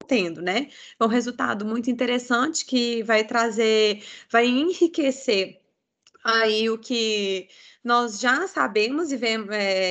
tendo, né? É um resultado muito interessante que vai enriquecer aí o que nós já sabemos e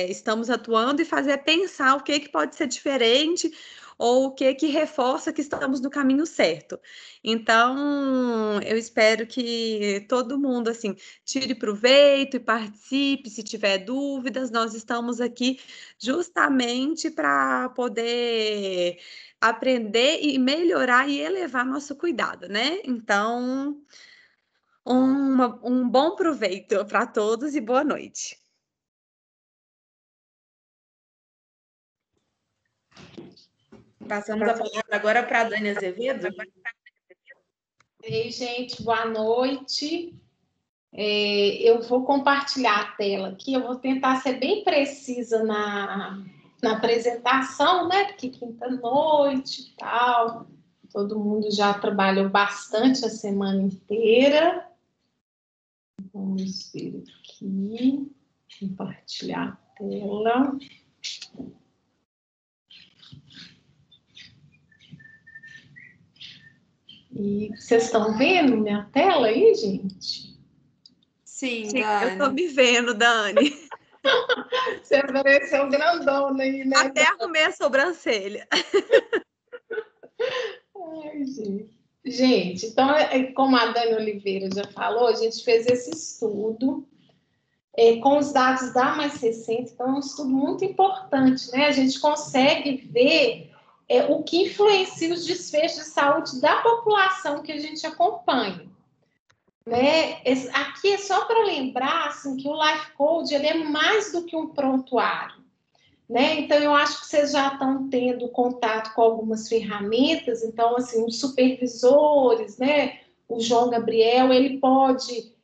estamos atuando e fazer pensar o que pode ser diferente ou o que reforça que estamos no caminho certo. Então, eu espero que todo mundo assim tire proveito e participe. Se tiver dúvidas, nós estamos aqui justamente para poder aprender e melhorar e elevar nosso cuidado, né? Então, um bom proveito para todos e boa noite. Passamos a palavra agora para a Dani Azevedo. Ei, gente, boa noite. Eu vou compartilhar a tela aqui, eu vou tentar ser bem precisa na apresentação, né? Porque quinta-noite e tal, todo mundo já trabalhou bastante a semana inteira. Vamos ver aqui, compartilhar a tela. E vocês estão vendo minha tela aí, gente? Sim, Dani. Eu estou me vendo, Dani. Você apareceu grandona aí, né? Até arrumei a sobrancelha. Ai, gente. Gente, então, como a Dani Oliveira já falou, a gente fez esse estudo com os dados da Mais 60, então é um estudo muito importante, né? A gente consegue ver o que influencia os desfechos de saúde da população que a gente acompanha. Né? Aqui é só para lembrar assim, que o Life Code ele é mais do que um prontuário. Né? Então, eu acho que vocês já estão tendo contato com algumas ferramentas, então, assim, os supervisores, né? O João Gabriel, ele pode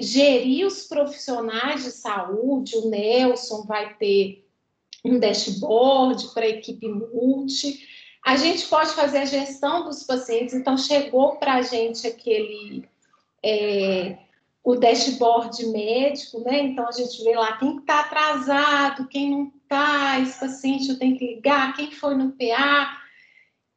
gerir os profissionais de saúde, o Nelson vai ter um dashboard para a equipe multi, a gente pode fazer a gestão dos pacientes, então, chegou para a gente o dashboard médico, né? Então, a gente vê lá quem está atrasado, quem não está, esse paciente eu tenho que ligar, quem foi no PA.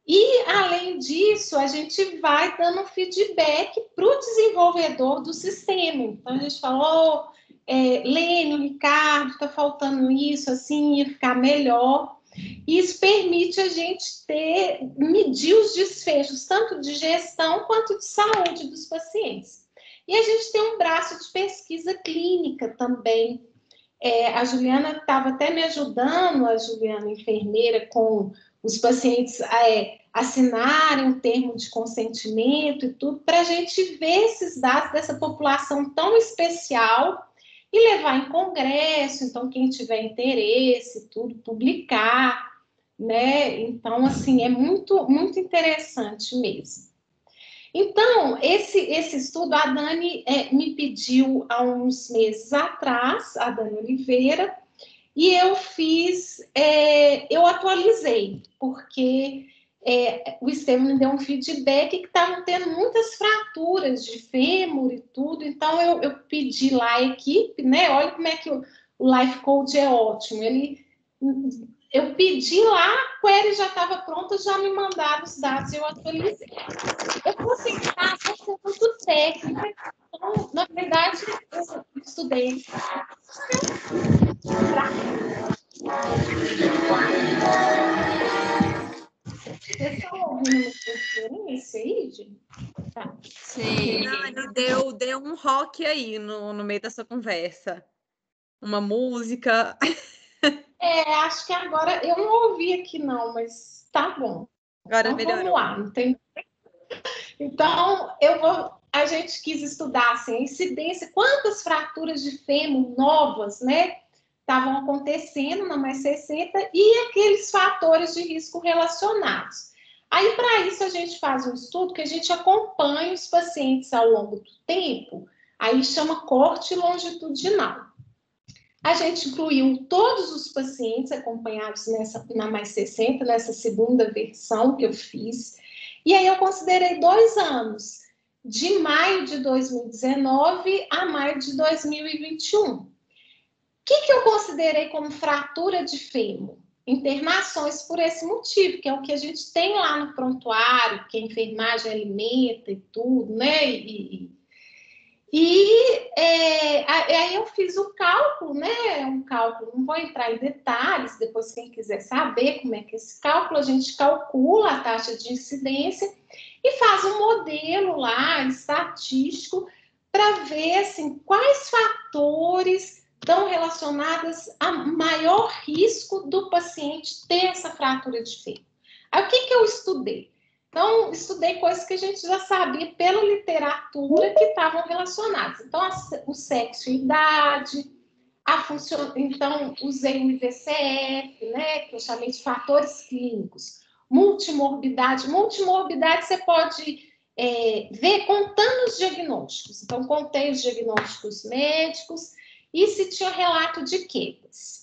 E, além disso, a gente vai dando feedback para o desenvolvedor do sistema. Então, a gente falou, Lênio, Ricardo, está faltando isso, assim, ia ficar melhor. Isso permite a gente medir os desfechos, tanto de gestão quanto de saúde dos pacientes. E a gente tem um braço de pesquisa clínica também. A Juliana estava até me ajudando, a Juliana enfermeira, com os pacientes assinarem um termo de consentimento e tudo, para a gente ver esses dados dessa população tão especial e levar em congresso, então quem tiver interesse, tudo, publicar, né? Então, assim, é muito, muito interessante mesmo. Então, esse estudo, a Dani me pediu há uns meses atrás, a Dani Oliveira, e eu eu atualizei, porque o Estevam me deu um feedback que estavam tendo muitas fraturas de fêmur e tudo, então eu pedi lá a equipe, né? Olha como é que o Life Code é ótimo, eu pedi lá, a query já estava pronta, já me mandaram os dados e eu atualizei. Eu vou tentar ser muito técnica, então, na verdade, eu estudei. Vocês estão ouvindo uma interferência aí, gente? Tá. Sim. Dani, deu um rock aí no meio dessa conversa. Uma música. Acho que agora eu não ouvi aqui, não, mas tá bom. Agora então, melhorou. Vamos lá, não tem. Então, a gente quis estudar assim, a incidência, quantas fraturas de fêmur novas, né, estavam acontecendo na Mais 60 e aqueles fatores de risco relacionados. Aí, para isso, a gente faz um estudo que a gente acompanha os pacientes ao longo do tempo, aí chama corte longitudinal. A gente incluiu todos os pacientes acompanhados na Mais 60, nessa segunda versão que eu fiz, e aí eu considerei 2 anos, de maio de 2019 a maio de 2021. O que eu considerei como fratura de fêmur? internações por esse motivo, que é o que a gente tem lá no prontuário, que a enfermagem alimenta e tudo, né? Aí eu fiz o cálculo, né? Um cálculo, não vou entrar em detalhes, depois quem quiser saber como é que é esse cálculo, a gente calcula a taxa de incidência e faz um modelo lá, estatístico, para ver assim, quais fatores estão relacionados a maior risco do paciente ter essa fratura de fêmur. Aí o que eu estudei? Então, estudei coisas que a gente já sabia pela literatura que estavam relacionadas. Então, o sexo e idade, então, usei o IVCF, né, que eu chamei de fatores clínicos. Multimorbidade. Multimorbidade você pode ver contando os diagnósticos. Então, contei os diagnósticos médicos e se tinha relato de quedas.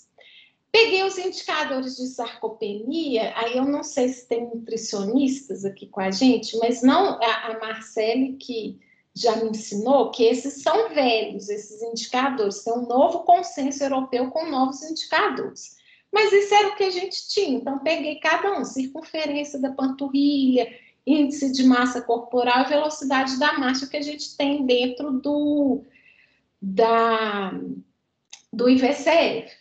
Peguei os indicadores de sarcopenia, aí eu não sei se tem nutricionistas aqui com a gente, mas não a Marcele que já me ensinou que esses são velhos, esses indicadores, tem um novo consenso europeu com novos indicadores. Mas isso era o que a gente tinha, então peguei cada um, circunferência da panturrilha, índice de massa corporal e velocidade da marcha que a gente tem dentro do IVCF.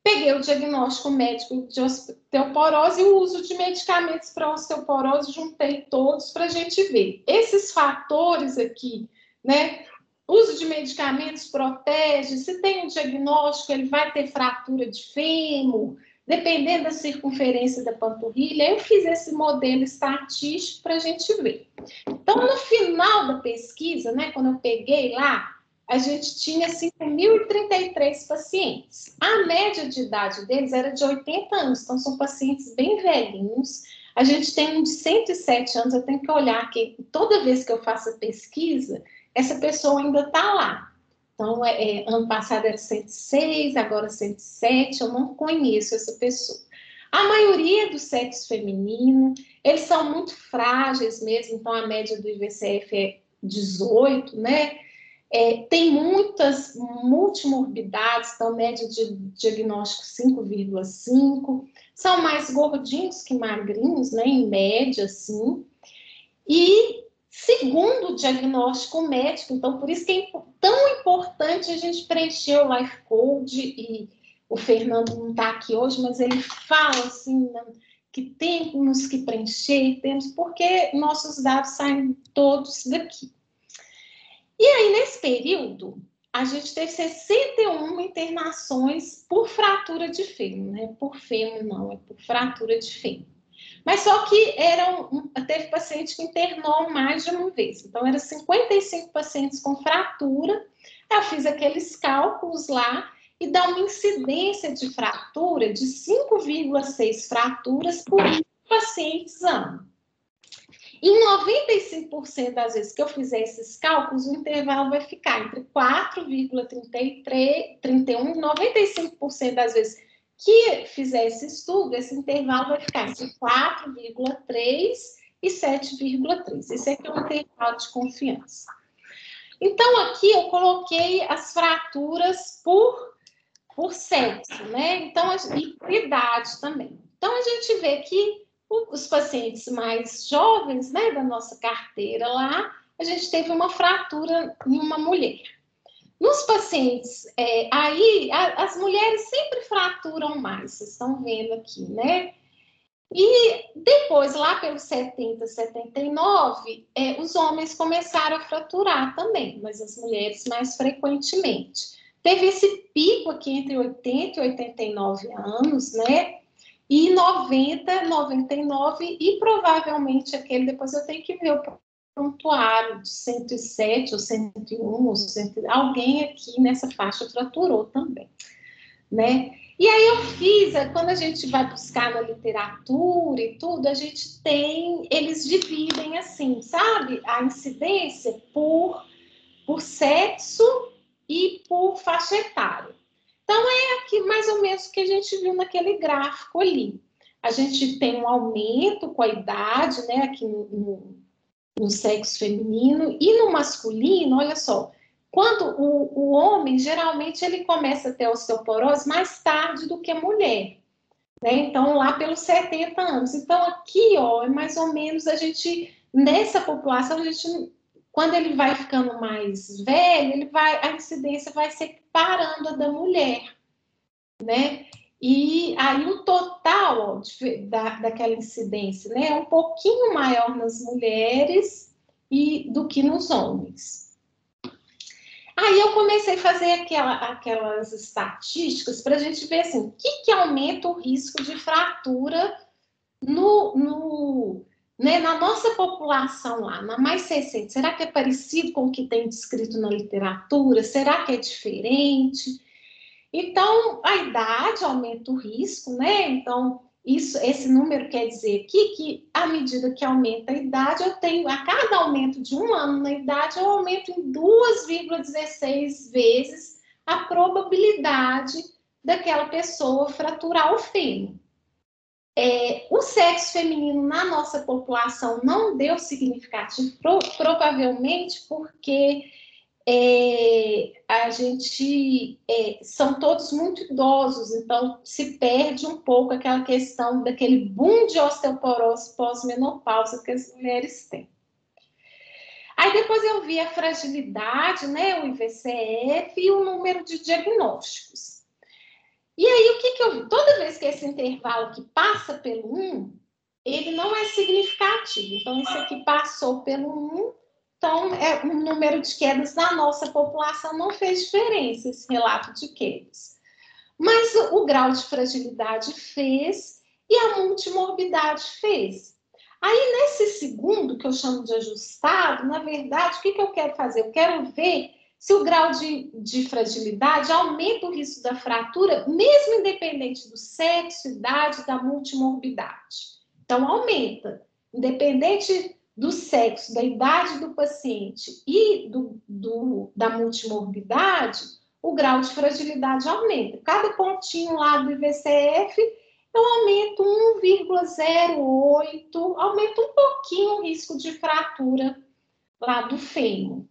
Peguei o diagnóstico médico de osteoporose e o uso de medicamentos para osteoporose, juntei todos para a gente ver. Esses fatores aqui, né? Uso de medicamentos protege, se tem um diagnóstico, ele vai ter fratura de fêmur, dependendo da circunferência da panturrilha. Eu fiz esse modelo estatístico para a gente ver. Então, no final da pesquisa, né, quando eu peguei lá, a gente tinha 5.033 pacientes. A média de idade deles era de 80 anos, então são pacientes bem velhinhos. A gente tem um de 107 anos, eu tenho que olhar que toda vez que eu faço a pesquisa, essa pessoa ainda está lá. Então, ano passado era 106, agora 107, eu não conheço essa pessoa. A maioria do sexo feminino, eles são muito frágeis mesmo, então a média do IVCF é 18, né? Tem muitas multimorbidades, então média de diagnóstico 5,5, são mais gordinhos que magrinhos, né, em média, assim, e segundo o diagnóstico médico, então por isso que é tão importante a gente preencher o Life Code, e o Fernando não está aqui hoje, mas ele fala assim, né, que temos que preencher, porque nossos dados saem todos daqui. E aí, nesse período, a gente teve 61 internações por fratura de fêmur, né? Por fêmur não, é por fratura de fêmur. Mas só que teve paciente que internou mais de uma vez. Então, eram 55 pacientes com fratura. Eu fiz aqueles cálculos lá e dá uma incidência de fratura de 5,6 fraturas por pacientes ano. Em 95% das vezes que eu fizer esses cálculos, o intervalo vai ficar entre 4,31 e 95% das vezes que fizer esse estudo, esse intervalo vai ficar entre 4,3 e 7,3. Esse aqui é um intervalo de confiança. Então, aqui eu coloquei as fraturas por sexo, né? Então, e por idade também. Então, a gente vê que os pacientes mais jovens, né, da nossa carteira lá, a gente teve uma fratura em uma mulher. Nos pacientes, aí as mulheres sempre fraturam mais, vocês estão vendo aqui, né? E depois, lá pelos 70, 79, os homens começaram a fraturar também, mas as mulheres mais frequentemente. Teve esse pico aqui entre 80 e 89 anos, né? E 90, 99, e provavelmente aquele, depois eu tenho que ver o prontuário de 107 ou 101, ou 100, alguém aqui nessa faixa fraturou também, né? E aí eu fiz, quando a gente vai buscar na literatura e tudo, a gente tem, eles dividem assim, sabe? A incidência por sexo e por faixa etária. Então, é aqui mais ou menos o que a gente viu naquele gráfico ali. A gente tem um aumento com a idade, né, aqui no sexo feminino, e no masculino, olha só, quando o homem, geralmente, ele começa a ter osteoporose mais tarde do que a mulher. né? Então, lá pelos 70 anos. Então, aqui, ó, é mais ou menos a gente, nessa população, a gente, quando ele vai ficando mais velho, a incidência vai se parando a da mulher, né? E aí o total, ó, daquela incidência, né, é um pouquinho maior nas mulheres do que nos homens. Aí eu comecei a fazer aquelas estatísticas para a gente ver assim, o que aumenta o risco de fratura né, na nossa população lá, na mais recente. Será que é parecido com o que tem descrito na literatura? Será que é diferente? Então, a idade aumenta o risco, né? Então, esse número quer dizer que à medida que aumenta a idade, a cada aumento de 1 ano na idade, eu aumento em 2,16 vezes a probabilidade daquela pessoa fraturar o fêmur. O sexo feminino na nossa população não deu significativo, provavelmente porque a gente são todos muito idosos, então se perde um pouco aquela questão daquele boom de osteoporose pós-menopausa que as mulheres têm. Aí depois eu vi a fragilidade, né, o IVCF e o número de diagnósticos. E aí o que eu vi? Toda vez que esse intervalo que passa pelo 1, ele não é significativo. Então, esse aqui passou pelo 1, então, o número de quedas na nossa população não fez diferença, esse relato de quedas. Mas o grau de fragilidade fez e a multimorbidade fez. Aí, nesse segundo, que eu chamo de ajustado, na verdade, o que eu quero fazer? Eu quero ver se o grau de fragilidade aumenta o risco da fratura, mesmo independente do sexo, idade, da multimorbidade. Então, aumenta. Independente do sexo, da idade do paciente e da multimorbidade, o grau de fragilidade aumenta. Cada pontinho lá do IVCF, eu aumento 1,08, aumenta um pouquinho o risco de fratura lá do fêmur.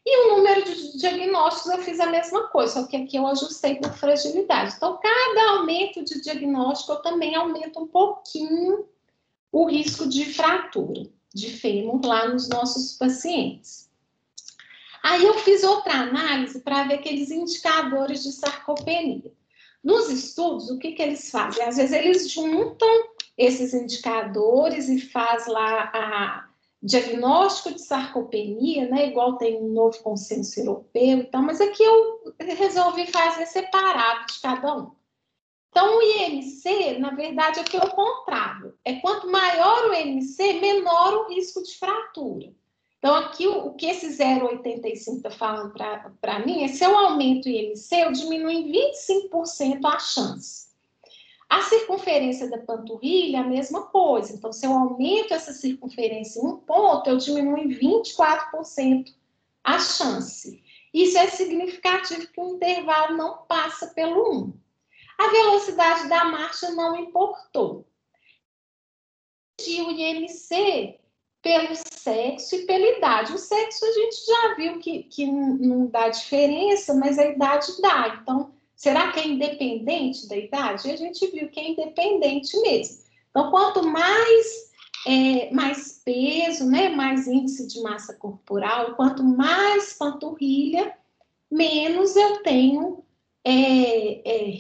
E o número de diagnósticos eu fiz a mesma coisa, só que aqui eu ajustei por fragilidade. Então, cada aumento de diagnóstico, eu também aumento um pouquinho o risco de fratura de fêmur lá nos nossos pacientes. Aí eu fiz outra análise para ver aqueles indicadores de sarcopenia. Nos estudos, o que eles fazem? Às vezes eles juntam esses indicadores e faz lá a diagnóstico de sarcopenia, né? Igual tem um novo consenso europeu e tal, mas aqui eu resolvi fazer separado de cada um. Então, o IMC, na verdade, aqui é o contrário. Quanto maior o IMC, menor o risco de fratura. Então, aqui, o que esse 0,85 está falando para mim é se eu aumento o IMC, eu diminuo em 25% a chance. A circunferência da panturrilha é a mesma coisa. Então, se eu aumento essa circunferência em 1 ponto, eu diminuo em 24% a chance. Isso é significativo que o intervalo não passa pelo 1. A velocidade da marcha não importou. E o IMC pelo sexo e pela idade. O sexo a gente já viu que não dá diferença, mas a idade dá. Então, será que é independente da idade? A gente viu que é independente mesmo. Então, quanto mais peso, né, mais índice de massa corporal, quanto mais panturrilha, menos eu tenho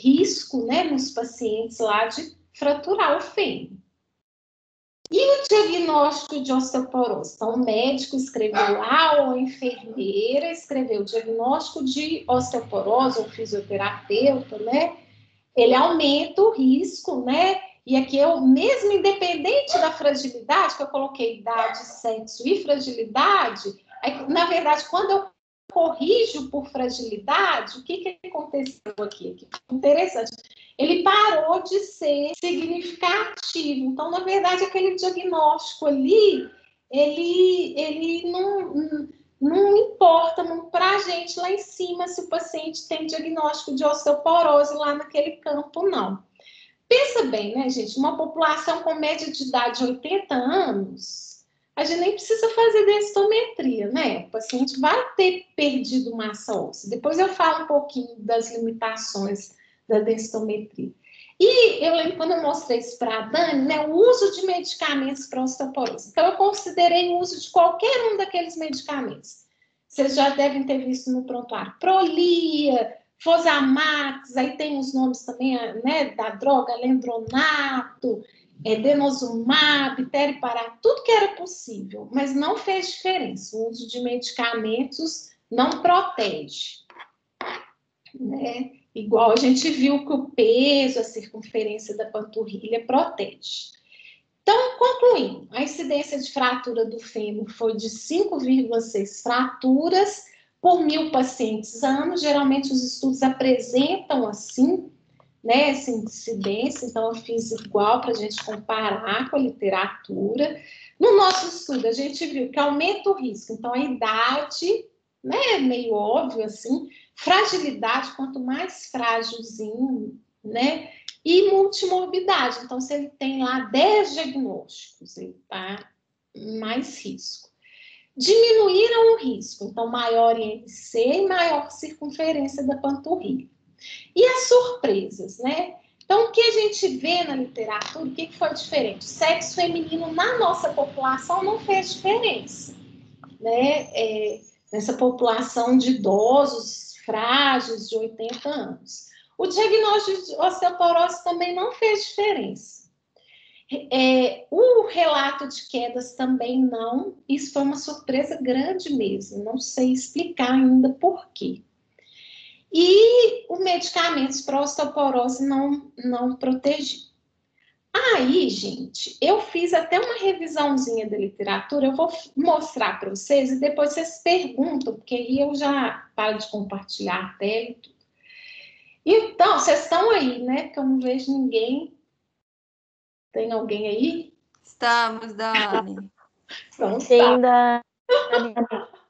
risco, né, nos pacientes lá de fraturar o fêmur. E o diagnóstico de osteoporose? Então, o médico escreveu lá, ou a enfermeira escreveu o diagnóstico de osteoporose, ou fisioterapeuta, né? Ele aumenta o risco, né? E aqui eu, mesmo independente da fragilidade, que eu coloquei idade, sexo e fragilidade, na verdade, quando eu corrijo por fragilidade, o que aconteceu aqui? Que interessante. Ele parou de ser significativo. Então, na verdade, aquele diagnóstico ali, ele não importa para a gente lá em cima se o paciente tem diagnóstico de osteoporose lá naquele campo, não. Pensa bem, né, gente? Uma população com média de idade de 80 anos, a gente nem precisa fazer densitometria, né? O paciente vai ter perdido massa óssea. Depois eu falo um pouquinho das limitações da densitometria. E eu lembro quando eu mostrei isso para a Dani, né, o uso de medicamentos para osteoporose. Então, eu considerei o uso de qualquer um daqueles medicamentos. Vocês já devem ter visto no prontuário. Prolia, Fosamax, aí tem os nomes também, né, da droga, lendronato, denosumab, teriparat, tudo que era possível, mas não fez diferença. O uso de medicamentos não protege, né? Igual a gente viu que o peso, a circunferência da panturrilha protege. Então, concluindo, a incidência de fratura do fêmur foi de 5,6 fraturas por 1.000 pacientes ano. Geralmente os estudos apresentam assim, né, essa incidência, então eu fiz igual para a gente comparar com a literatura. No nosso estudo, a gente viu que aumenta o risco, então a idade, né, meio óbvio assim, fragilidade, quanto mais frágilzinho, né, e multimorbidade, então se ele tem lá 10 diagnósticos, ele está mais risco. Diminuíram o risco, então maior IMC e maior circunferência da panturrilha. E as surpresas, né? Então, o que a gente vê na literatura, o que foi diferente? O sexo feminino na nossa população não fez diferença, né? Nessa população de idosos frágeis de 80 anos. O diagnóstico de osteoporose também não fez diferença. O relato de quedas também não. Isso foi uma surpresa grande mesmo. Não sei explicar ainda por quê. E os medicamentos para osteoporose não protegem. Aí, gente, eu fiz até uma revisãozinha da literatura, eu vou mostrar para vocês e depois vocês perguntam, porque aí eu já paro de compartilhar a tela e tudo. Então, vocês estão aí, né? Porque eu não vejo ninguém. Tem alguém aí? Estamos, Dani. Então, Tem tá. da...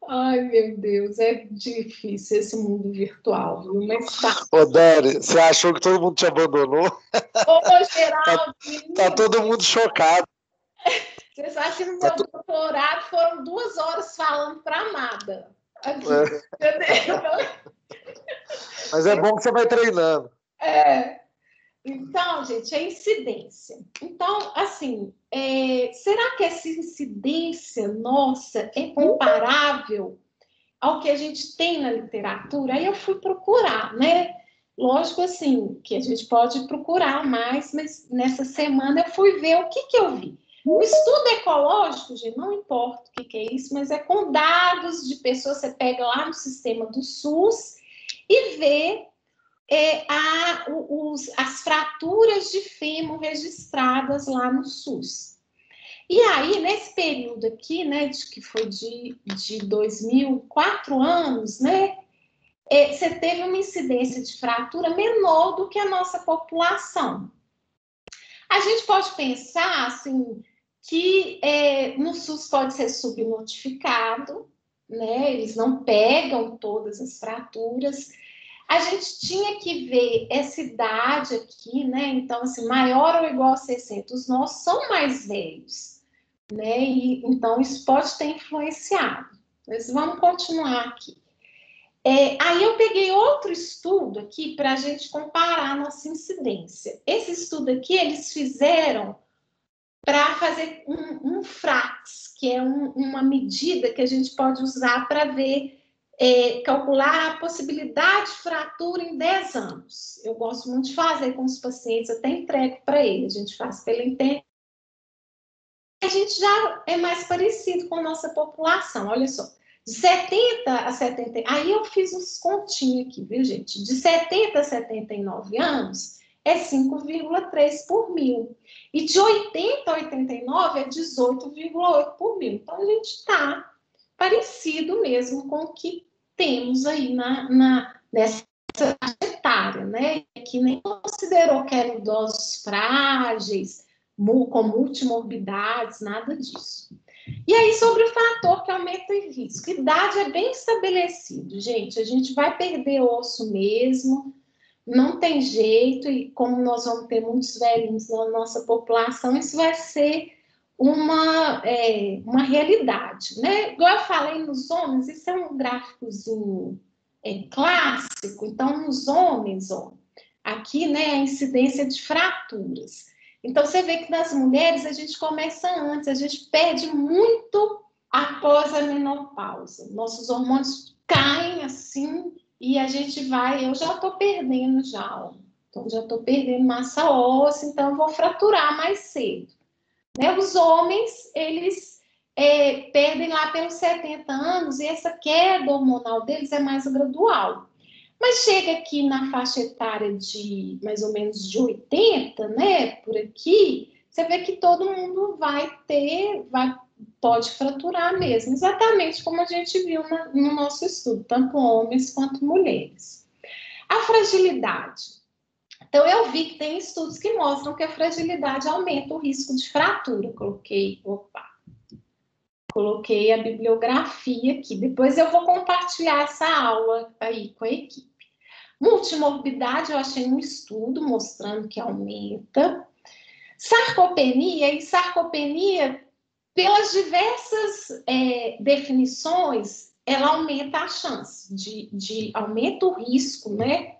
Ai, meu Deus, é difícil esse mundo virtual, viu? Mas tá. Ô, Dani, você achou que todo mundo te abandonou? Ô, Geraldo, Tá todo mundo chocado. você sabe que no meu doutorado foram 2 horas falando para amada. Aqui, entendeu? Mas é bom que você vai treinando. Então, gente, a incidência. Então, assim, será que essa incidência nossa é comparável ao que a gente tem na literatura? Aí eu fui procurar, né? Lógico, assim, que a gente pode procurar mais, mas nessa semana eu fui ver o que eu vi. O estudo ecológico, gente, não importa o que é isso, mas é com dados de pessoas, você pega lá no sistema do SUS e vê as fraturas de fêmur registradas lá no SUS. E aí, nesse período aqui, né, que foi de 4 anos, né, você teve uma incidência de fratura menor do que a nossa população. A gente pode pensar, assim, que no SUS pode ser subnotificado, né, eles não pegam todas as fraturas. A gente tinha que ver essa idade aqui, né? Então, assim, maior ou igual a 60. Os nossos são mais velhos, né? E, então, isso pode ter influenciado. Mas vamos continuar aqui. Aí eu peguei outro estudo aqui para a gente comparar a nossa incidência. Esse estudo aqui, eles fizeram para fazer um FRAX, que é uma medida que a gente pode usar para ver calcular a possibilidade de fratura em 10 anos. Eu gosto muito de fazer com os pacientes, até entrego para eles, a gente faz pela internet. A gente já é mais parecido com a nossa população, olha só. De 70 a 70, aí eu fiz uns continhos aqui, viu, gente? De 70 a 79 anos é 5,3 por 1.000. E de 80 a 89 é 18,8 por 1.000. Então, a gente está parecido mesmo com o que temos aí nessa faixa etária, né? Que nem considerou que eram idosos frágeis, com multimorbidades, nada disso. E aí, sobre o fator que aumenta o risco. Idade é bem estabelecido, gente. A gente vai perder osso mesmo, não tem jeito, e como nós vamos ter muitos velhinhos na nossa população, isso vai ser uma realidade, né? Igual eu falei nos homens, isso é um gráficozinho clássico. Então, nos homens, ó, aqui, né, a incidência de fraturas. Então, você vê que nas mulheres a gente começa antes, a gente perde muito após a menopausa. Nossos hormônios caem assim e a gente vai... Eu já estou perdendo já, então já estou perdendo massa óssea, então eu vou fraturar mais cedo. Né? Os homens, eles perdem lá pelos 70 anos e essa queda hormonal deles é mais gradual. Mas chega aqui na faixa etária de mais ou menos de 80, né, por aqui, você vê que todo mundo pode fraturar mesmo, exatamente como a gente viu no nosso estudo, tanto homens quanto mulheres. A fragilidade. Então, eu vi que tem estudos que mostram que a fragilidade aumenta o risco de fratura. Coloquei a bibliografia aqui. Depois eu vou compartilhar essa aula aí com a equipe. Multimorbidade, eu achei um estudo mostrando que aumenta. Sarcopenia, pelas diversas definições, ela aumenta a chance aumenta o risco, né,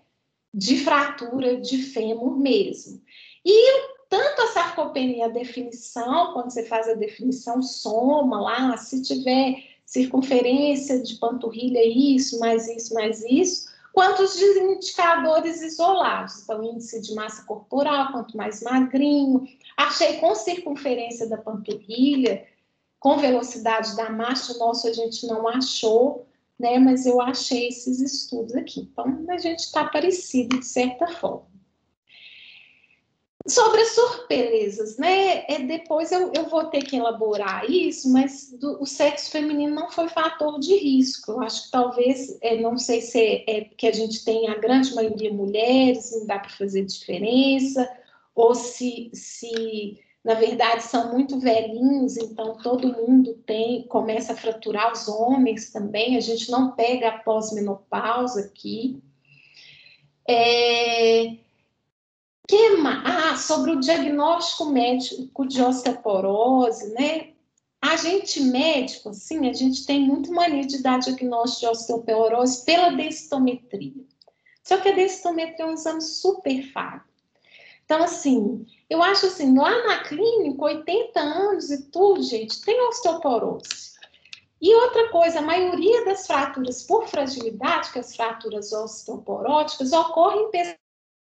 de fratura de fêmur mesmo. E tanto a sarcopenia, a definição, quando você faz a definição, soma lá, se tiver circunferência de panturrilha, isso, mais isso, quanto os indicadores isolados. Então, índice de massa corporal, quanto mais magrinho. Achei com circunferência da panturrilha, com velocidade da marcha, o nosso a gente não achou, né? Mas eu achei esses estudos aqui. Então, a gente está parecido de certa forma. Sobre as surpresas, né? Depois eu vou ter que elaborar isso, mas o sexo feminino não foi fator de risco. Eu acho que talvez, não sei se é porque a gente tem a grande maioria mulheres, não dá para fazer diferença, ou se na verdade são muito velhinhos, então todo mundo começa a fraturar, os homens também, a gente não pega a pós-menopausa aqui. Sobre o diagnóstico médico de osteoporose, né? A gente médico, assim, a gente tem muito mania de dar diagnóstico de osteoporose pela densitometria. Só que a densitometria é um exame super falho. Então, assim, eu acho assim, lá na clínica, 80 anos e tudo, gente, tem osteoporose. E outra coisa, a maioria das fraturas por fragilidade, que as fraturas osteoporóticas, ocorrem em pessoas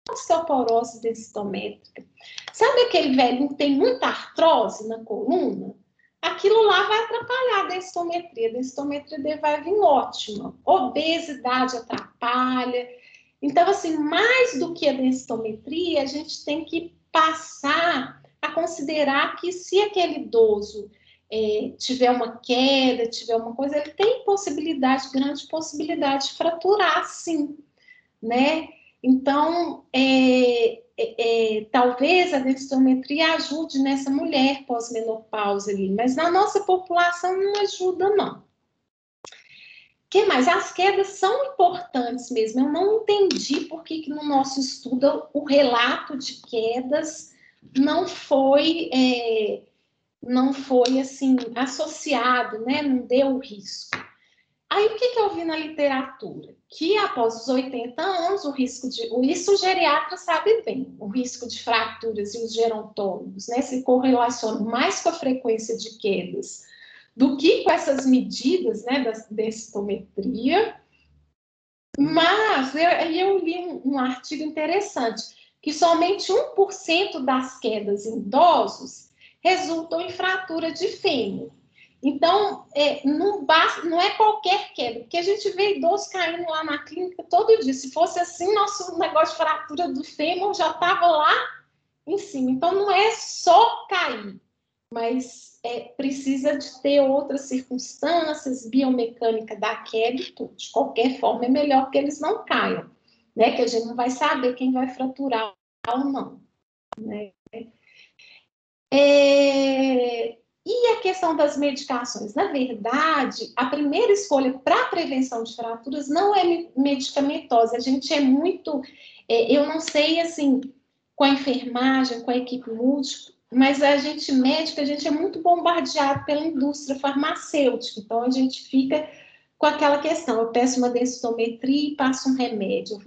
com osteoporose densitométrica. Sabe aquele velhinho que tem muita artrose na coluna? Aquilo lá vai atrapalhar a densitometria. A densitometria dele vai vir ótima. Obesidade atrapalha. Então, assim, mais do que a densitometria, a gente tem que passar a considerar que se aquele idoso tiver uma queda, tiver uma coisa, ele tem grande possibilidade de fraturar, sim, né? Então, talvez a densitometria ajude nessa mulher pós-menopausa ali, mas na nossa população não ajuda, não. O que mais? As quedas são importantes mesmo. Eu não entendi por que no nosso estudo o relato de quedas não foi assim, associado, né? Não deu risco. Aí, o que eu vi na literatura? Que após os 80 anos, isso o geriatra sabe bem, o risco de fraturas e os gerontólogos, né, se correlacionam mais com a frequência de quedas do que com essas medidas, né, da densitometria. Mas eu li um artigo interessante, que somente 1% das quedas em idosos resultam em fratura de fêmur. Então, não é qualquer queda, porque a gente vê idosos caindo lá na clínica todo dia. Se fosse assim, nosso negócio de fratura do fêmur já estava lá em cima. Então, não é só cair, mas precisa de ter outras circunstâncias, biomecânica da queda e tudo. De qualquer forma, é melhor que eles não caiam, né? Que a gente não vai saber quem vai fraturar ou não, né? E a questão das medicações? Na verdade, a primeira escolha para a prevenção de fraturas não é medicamentosa. A gente é muito... eu não sei, assim, com a enfermagem, com a equipe múltipla, mas a gente médica, a gente é muito bombardeado pela indústria farmacêutica. Então, a gente fica com aquela questão. Eu peço uma densitometria e passo um remédio.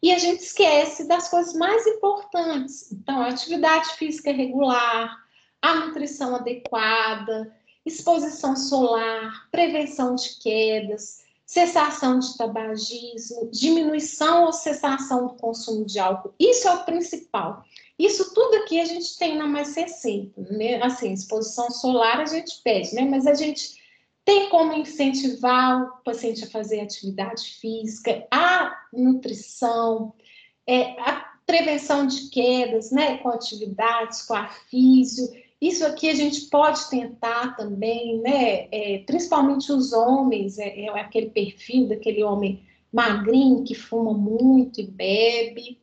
e a gente esquece das coisas mais importantes. Então, a atividade física regular, a nutrição adequada, exposição solar, prevenção de quedas, cessação de tabagismo, diminuição ou cessação do consumo de álcool. Isso é o principal. Isso tudo aqui a gente tem na Mais 60, né? Assim, exposição solar a gente pede, né? Mas a gente tem como incentivar o paciente a fazer atividade física, a nutrição, a prevenção de quedas, né? Com atividades, com a físio. Isso aqui a gente pode tentar também, né? Principalmente os homens, aquele perfil daquele homem magrinho que fuma muito e bebe.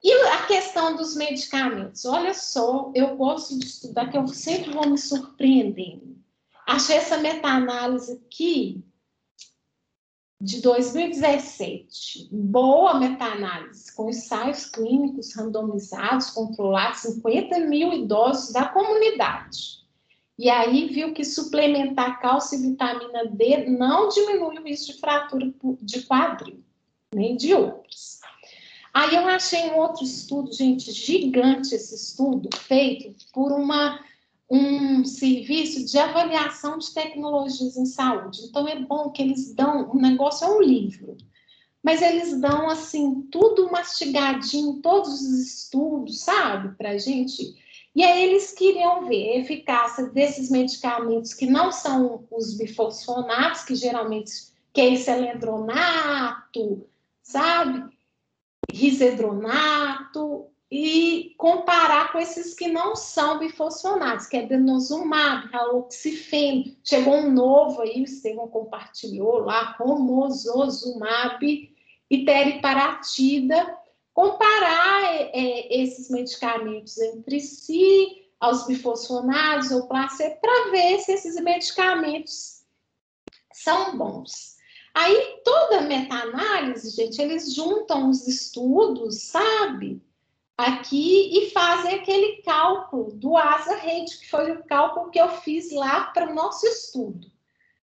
E a questão dos medicamentos, olha só, eu gosto de estudar, que eu sempre vou me surpreendendo. Achei essa meta-análise aqui de 2017, boa meta-análise, com ensaios clínicos randomizados, controlados, 50 mil idosos da comunidade. E aí viu que suplementar cálcio e vitamina D não diminui o risco de fratura de quadril, nem de outros. Aí eu achei um outro estudo, gente, gigante esse estudo, feito por um serviço de avaliação de tecnologias em saúde. Então, é bom que eles dão, o negócio é um livro, mas eles dão, assim, tudo mastigadinho, todos os estudos, sabe, pra gente. E aí eles queriam ver a eficácia desses medicamentos que não são os bifosfonatos, que geralmente, que é esse alendronato, sabe? Risedronato, e comparar com esses que não são bifosfonatos, que é denosumab, raloxifeno. Chegou um novo aí, o Estevão compartilhou lá, romosozumab e teriparatida. Comparar esses medicamentos entre si, aos bifosfonados ou placebo, para ver se esses medicamentos são bons. Aí, toda meta-análise, gente, eles juntam os estudos, sabe? Aqui e fazem aquele cálculo do ASA-Rate, que foi o cálculo que eu fiz lá para o nosso estudo,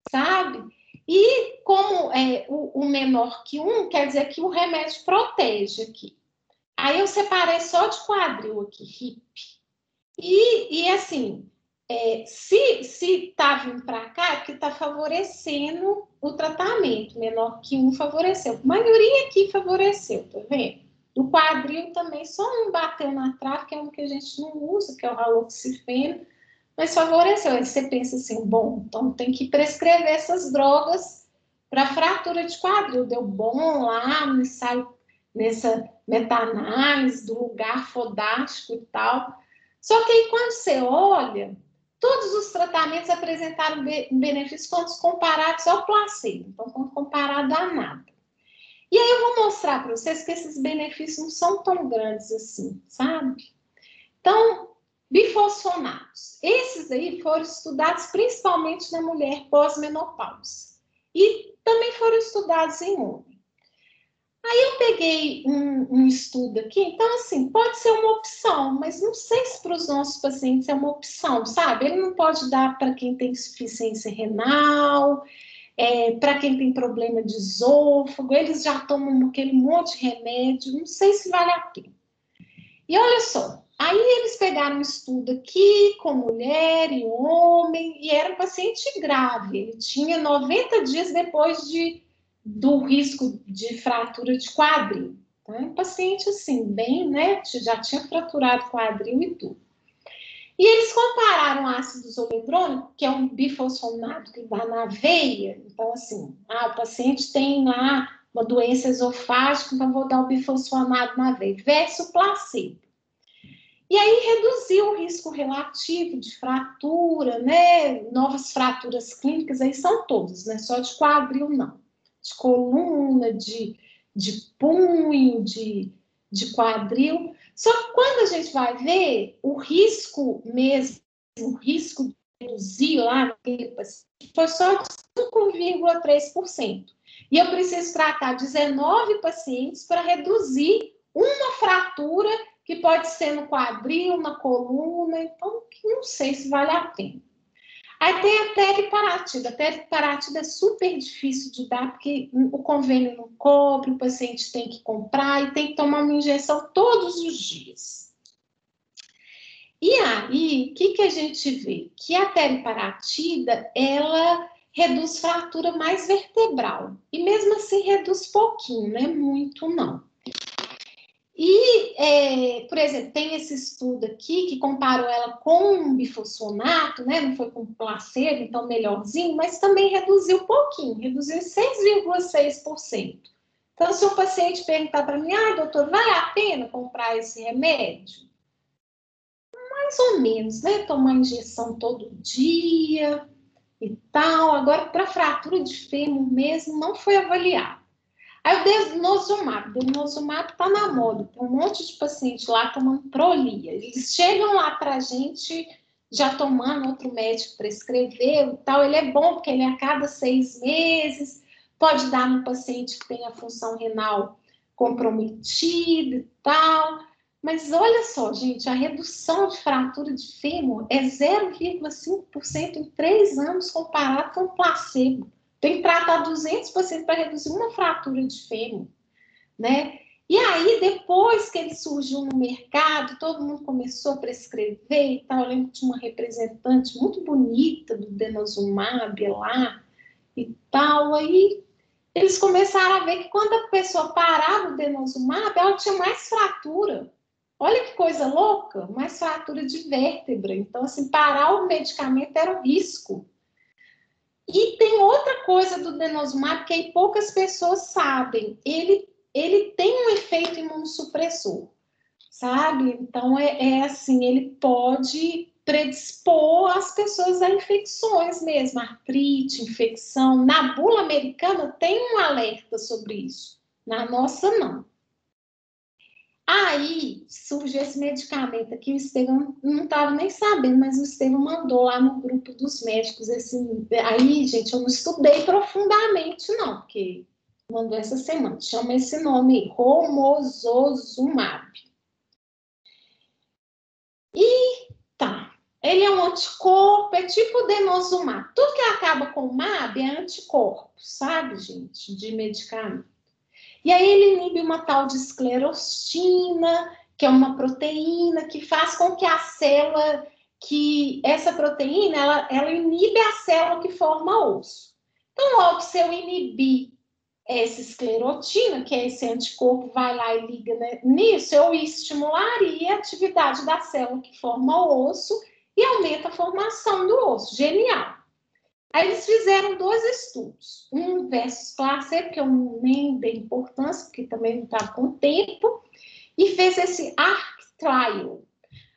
sabe? E como o menor que 1, quer dizer que o remédio protege aqui. Aí eu separei só de quadril aqui, HIP. E assim, se tá vindo para cá, é porque está favorecendo o tratamento. Menor que 1 favoreceu. A maioria aqui favoreceu, tá vendo? O quadril também, só um bateu na trave, que é um que a gente não usa, que é o raloxifeno, mas favoreceu. Aí você pensa assim, bom, então tem que prescrever essas drogas para fratura de quadril. Deu bom lá no ensaio, nessa meta-análise do lugar fodástico e tal. Só que aí, quando você olha, todos os tratamentos apresentaram benefícios quando comparados ao placebo, então quando comparado a nada. E aí eu vou mostrar para vocês que esses benefícios não são tão grandes assim, sabe? Então, bifosfonatos. Esses aí foram estudados principalmente na mulher pós-menopausa. E também foram estudados em homem. Aí eu peguei um estudo aqui, então assim, pode ser uma opção, mas não sei se para os nossos pacientes é uma opção, sabe? Ele não pode dar para quem tem insuficiência renal, para quem tem problema de esôfago, eles já tomam aquele monte de remédio, não sei se vale a pena. E olha só, aí eles pegaram um estudo aqui com mulher e homem, e era um paciente grave, ele tinha 90 dias depois do risco de fratura de quadril. Tá? Um paciente assim, bem, né? Já tinha fraturado quadril e tudo. E eles compararam ácido zoledrônico, que é um bifosfonato que dá na veia. Então, assim, o paciente tem lá uma doença esofágica, então vou dar o bifosfonato na veia, versus placebo. E aí reduziu o risco relativo de fratura, né? Novas fraturas clínicas, aí são todas, né? Só de quadril, não. De coluna, de punho, de quadril. Só que quando a gente vai ver, o risco mesmo, o risco de reduzir lá naquele paciente foi só de 5,3%. E eu preciso tratar 19 pacientes para reduzir uma fratura que pode ser no quadril, na coluna, então não sei se vale a pena. Aí tem a teriparatida. A teriparatida é super difícil de dar, porque o convênio não cobre, o paciente tem que comprar e tem que tomar uma injeção todos os dias. E aí, o que a gente vê? Que a teriparatida, ela reduz fratura mais vertebral. E mesmo assim reduz pouquinho, não é muito não. E, por exemplo, tem esse estudo aqui que comparou ela com um bifosfonato, né? Não foi com placebo, então melhorzinho, mas também reduziu pouquinho, reduziu 6,6%. Então, se o paciente perguntar para mim, doutor, vale a pena comprar esse remédio? Mais ou menos, né? Tomar injeção todo dia e tal. Agora, para fratura de fêmur mesmo, não foi avaliado. Aí o denosumab está na moda, tem um monte de paciente lá tomando Prolia. Eles chegam lá para a gente já tomando, outro médico prescreveu e tal. Ele é bom porque ele é a cada 6 meses, pode dar no paciente que tem a função renal comprometida e tal. Mas olha só, gente, a redução de fratura de fêmur é 0,5% em 3 anos comparado com o placebo. Tem que tratar 200 pacientes para reduzir uma fratura de fêmur, né? E aí, depois que ele surgiu no mercado, todo mundo começou a prescrever e tal. Eu lembro que tinha uma representante muito bonita do denosumab lá e tal. Aí, eles começaram a ver que quando a pessoa parava o denosumab, ela tinha mais fratura. Olha que coisa louca, mais fratura de vértebra. Então, assim, parar o medicamento era um risco. E tem outra coisa do denosumab que aí poucas pessoas sabem. Ele tem um efeito imunossupressor, sabe? Então, assim, ele pode predispor as pessoas a infecções mesmo, artrite, infecção. Na bula americana tem um alerta sobre isso. Na nossa, não. Aí surgiu esse medicamento aqui, o Estevão não estava nem sabendo, mas o Estevão mandou lá no grupo dos médicos. Aí, gente, eu não estudei profundamente, não, porque mandou essa semana. Chama esse nome aí, romosozumab. E tá, ele é um anticorpo, é tipo denosumab. Tudo que acaba com MAB é anticorpo, sabe, gente, de medicamento. E aí ele inibe uma tal de esclerostina, que é uma proteína que faz com que a célula, que essa proteína, ela inibe a célula que forma osso. Então, logo, se eu inibir essa esclerotina, que é esse anticorpo, vai lá e liga nisso, eu estimularia a atividade da célula que forma o osso e aumenta a formação do osso. Genial! Aí eles fizeram 2 estudos, um versus placebo, que eu nem dei importância, porque também não estava com tempo, e fez esse ARC Trial.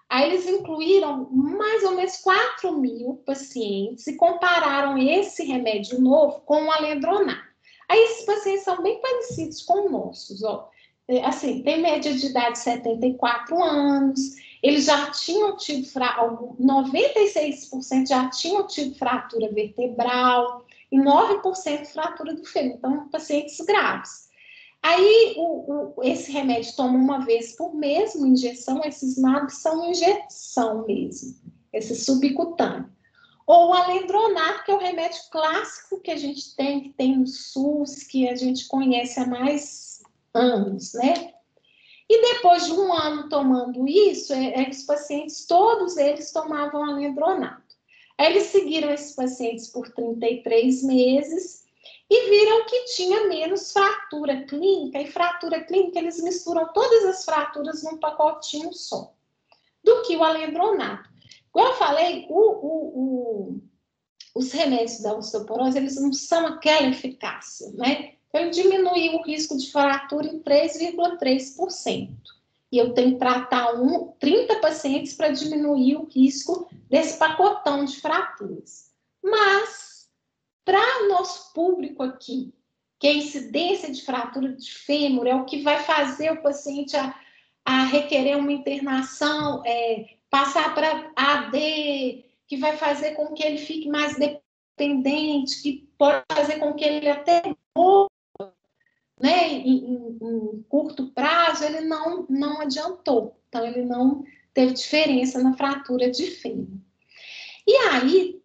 Aí eles incluíram mais ou menos 4.000 pacientes e compararam esse remédio novo com o alendronato. Aí esses pacientes são bem parecidos com os nossos, ó. Assim, tem média de idade de 74 anos, eles já tinham tido, 96% já tinham tido fratura vertebral e 9% fratura do fêmur, então pacientes graves. Aí esse remédio toma uma vez por mês, uma injeção, esses MABs são injeção mesmo, esse subcutâneo. Ou o alendronato, que é o remédio clássico que a gente tem, que tem no SUS, que a gente conhece há mais anos, né? E depois de 1 ano tomando isso, os pacientes, todos eles tomavam alendronato. Aí eles seguiram esses pacientes por 33 meses e viram que tinha menos fratura clínica. E fratura clínica, eles misturam todas as fraturas num pacotinho só, do que o alendronato. Como eu falei, os remédios da osteoporose, eles não são aquela eficácia, né? Então, ele diminuiu o risco de fratura em 3,3%. E eu tenho que tratar 30 pacientes para diminuir o risco desse pacotão de fraturas. Mas, para o nosso público aqui, que a incidência de fratura de fêmur é o que vai fazer o paciente a requerer uma internação, passar para AD, que vai fazer com que ele fique mais dependente, que pode fazer com que ele até morra, né, em curto prazo, ele não adiantou. Então, ele não teve diferença na fratura de fêmur. E aí,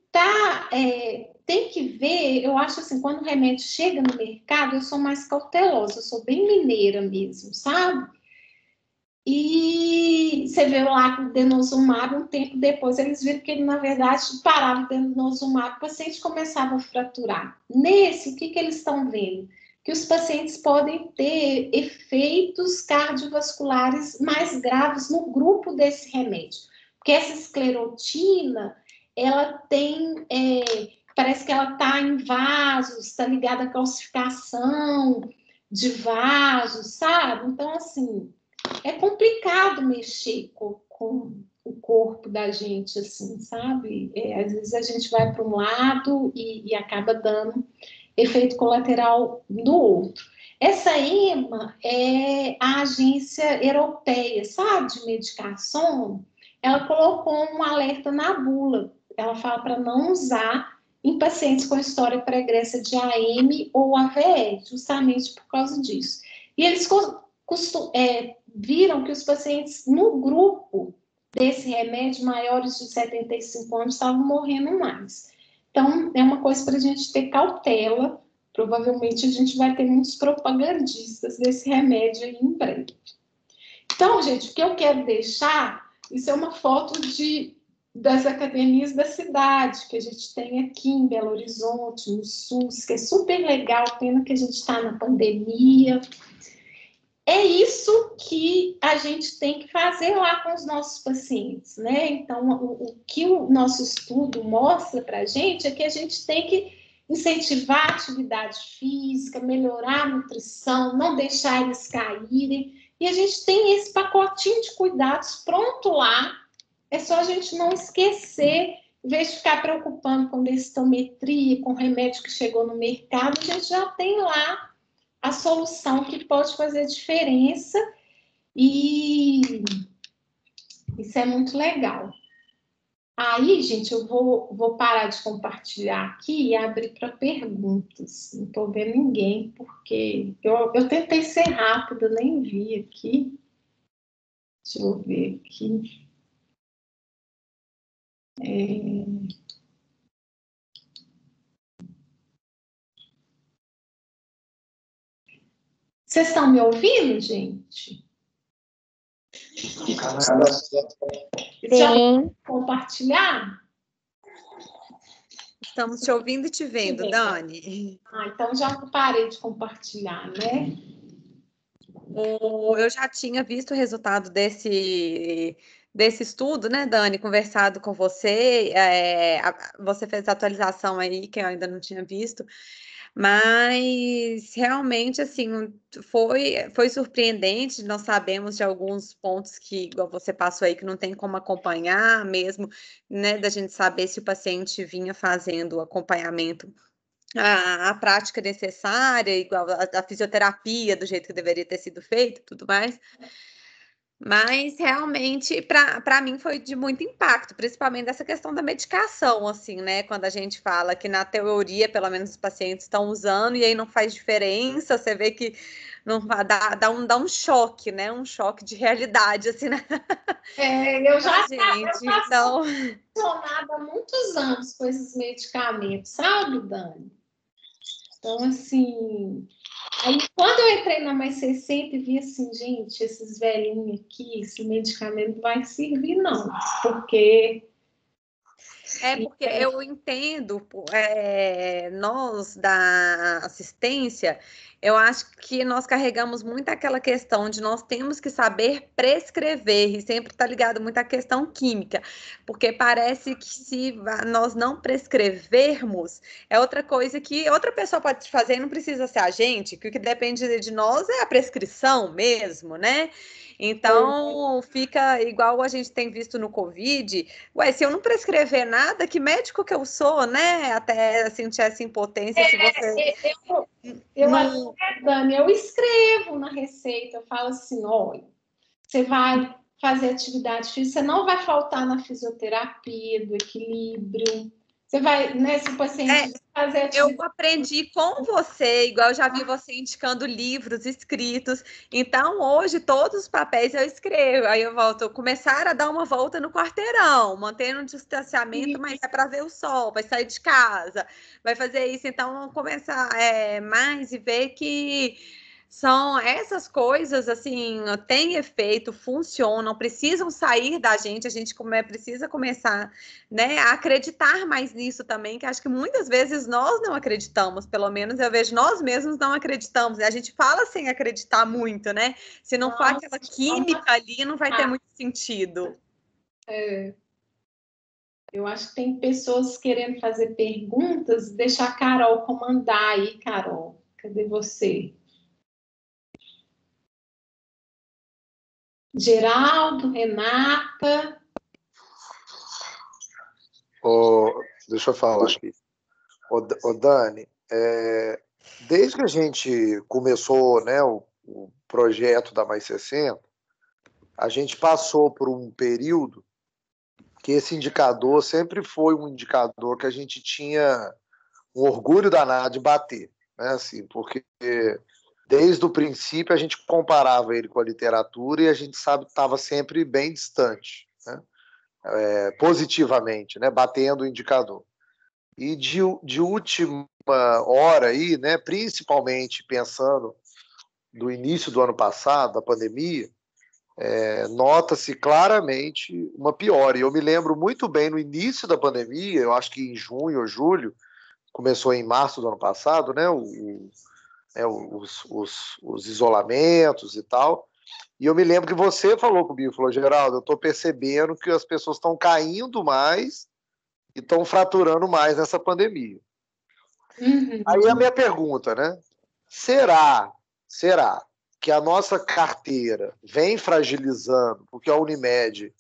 tem que ver, eu acho assim, quando o remédio chega no mercado, eu sou mais cautelosa, eu sou bem mineira mesmo, sabe? E você vê lá com o denosumab, um tempo depois, eles viram que ele, na verdade, parava o denosumab, o paciente começava a fraturar. Nesse, o que eles estão vendo? Que os pacientes podem ter efeitos cardiovasculares mais graves no grupo desse remédio. Porque essa esclerotina, ela tem, parece que ela está em vasos, está ligada à calcificação de vasos, sabe? Então, assim, é complicado mexer com o corpo da gente, assim, sabe? Às vezes a gente vai para um lado e acaba dando efeito colateral no outro. Essa EMA é a agência europeia, sabe, de medicação. Ela colocou um alerta na bula. Ela fala para não usar em pacientes com história pregressa de AM ou AVE, justamente por causa disso. E eles viram que os pacientes no grupo desse remédio, maiores de 75 anos, estavam morrendo mais. Então, é uma coisa para a gente ter cautela. Provavelmente a gente vai ter muitos propagandistas desse remédio aí em breve. Então, gente, o que eu quero deixar, isso é uma foto das academias da cidade, que a gente tem aqui em Belo Horizonte, no SUS, que é super legal, pena que a gente está na pandemia. É isso que a gente tem que fazer lá com os nossos pacientes, né? Então, o que o nosso estudo mostra para a gente é que a gente tem que incentivar a atividade física, melhorar a nutrição, não deixar eles caírem. E a gente tem esse pacotinho de cuidados pronto lá. É só a gente não esquecer, em vez de ficar preocupando com densitometria, com remédio que chegou no mercado, a gente já tem lá a solução que pode fazer diferença, e isso é muito legal. Aí, gente, eu vou parar de compartilhar aqui e abrir para perguntas. Não estou vendo ninguém, porque eu tentei ser rápida, nem vi aqui. Deixa eu ver aqui. Vocês estão me ouvindo, gente? Sim. Compartilhar? Estamos te ouvindo e te vendo, Dani. Então já parei de compartilhar, né? Eu já tinha visto o resultado desse estudo, né, Dani? Conversado com você. Você fez a atualização aí, que eu ainda não tinha visto. Mas realmente, assim, foi surpreendente. Nós sabemos de alguns pontos que, igual você passou aí, que não tem como acompanhar mesmo, né? Da gente saber se o paciente vinha fazendo o acompanhamento, a prática necessária, igual a fisioterapia, do jeito que deveria ter sido feito, tudo mais. Mas realmente, para mim, foi de muito impacto, principalmente dessa questão da medicação, assim, né? Quando a gente fala que na teoria, pelo menos, os pacientes estão usando e aí não faz diferença, você vê que não dá um choque, né? Um choque de realidade, assim, né? Eu já gente, então... funcionado há muitos anos com esses medicamentos, sabe, Dani? Então, assim... Aí, quando eu entrei na Mais 60 e vi assim, gente, esses velhinhos aqui, esse medicamento não vai servir, não. Porque... porque eu entendo, nós da assistência, eu acho que nós carregamos muito aquela questão de nós temos que saber prescrever, e sempre está ligado muito à questão química, porque parece que se nós não prescrevermos, é outra coisa que outra pessoa pode fazer e não precisa ser a gente, que o que depende de nós é a prescrição mesmo, né? Então, fica igual a gente tem visto no Covid. Ué, se eu não prescrever nada, que médico que eu sou, né? Até sentir essa impotência, se você... Dani, eu escrevo na receita, eu falo assim, olha, você vai fazer atividade física, você não vai faltar na fisioterapia, do equilíbrio, Você vai, né, se o paciente fazer atividade... Eu aprendi com você, igual eu já vi você indicando livros escritos. Então, hoje, todos os papéis eu escrevo. Aí eu volto, começar a dar uma volta no quarteirão, mantendo um distanciamento, mas é para ver o sol, vai sair de casa, vai fazer isso. Então, começar mais e ver que são essas coisas, assim, têm efeito, funcionam, precisam sair da gente, a gente precisa começar, né, a acreditar mais nisso também, que acho que muitas vezes nós não acreditamos, pelo menos eu vejo nós mesmos não acreditamos, a gente fala sem acreditar muito, né? Se não for aquela química ali, não vai ter muito sentido. Eu acho que tem pessoas querendo fazer perguntas, deixa a Carol comandar aí, Carol. Cadê você? Geraldo, Renata. Deixa eu falar aqui. Dani, desde que a gente começou, né, o projeto da Mais 60, a gente passou por um período que esse indicador sempre foi um indicador que a gente tinha um orgulho danado de bater, né, assim, porque desde o princípio a gente comparava ele com a literatura e a gente sabe que estava sempre bem distante, né, positivamente, né, batendo o indicador. E de última hora aí, né, principalmente pensando no início do ano passado, da pandemia, nota-se claramente uma piora. E eu me lembro muito bem no início da pandemia, eu acho que em junho ou julho, começou em março do ano passado, né, os isolamentos e tal. E eu me lembro que você falou comigo, falou, Geraldo, eu estou percebendo que as pessoas estão caindo mais e estão fraturando mais nessa pandemia. Uhum. Aí a minha pergunta, né? Será que a nossa carteira vem fragilizando, porque a Unimed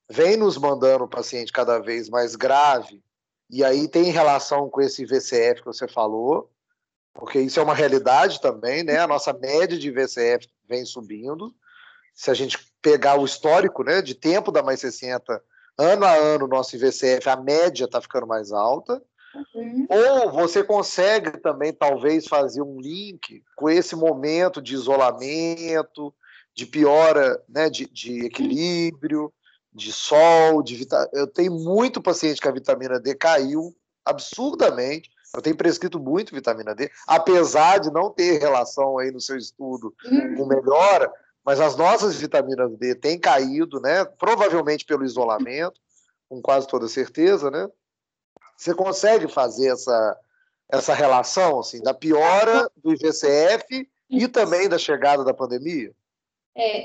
vem nos mandando o paciente cada vez mais grave, e aí tem relação com esse IVCF que você falou, porque isso é uma realidade também, né? A nossa média de IVCF vem subindo. Se a gente pegar o histórico, né, de tempo da Mais 60, ano a ano, o nosso IVCF, a média está ficando mais alta. Ou você consegue também, talvez, fazer um link com esse momento de isolamento, de piora, né, de equilíbrio, de sol, eu tenho muito paciente que a vitamina D caiu absurdamente. Eu tenho prescrito muito vitamina D, apesar de não ter relação aí no seu estudo com melhora, mas as nossas vitaminas D têm caído, né? Provavelmente pelo isolamento, com quase toda certeza, né? Você consegue fazer essa relação assim, da piora do IVCF e também da chegada da pandemia?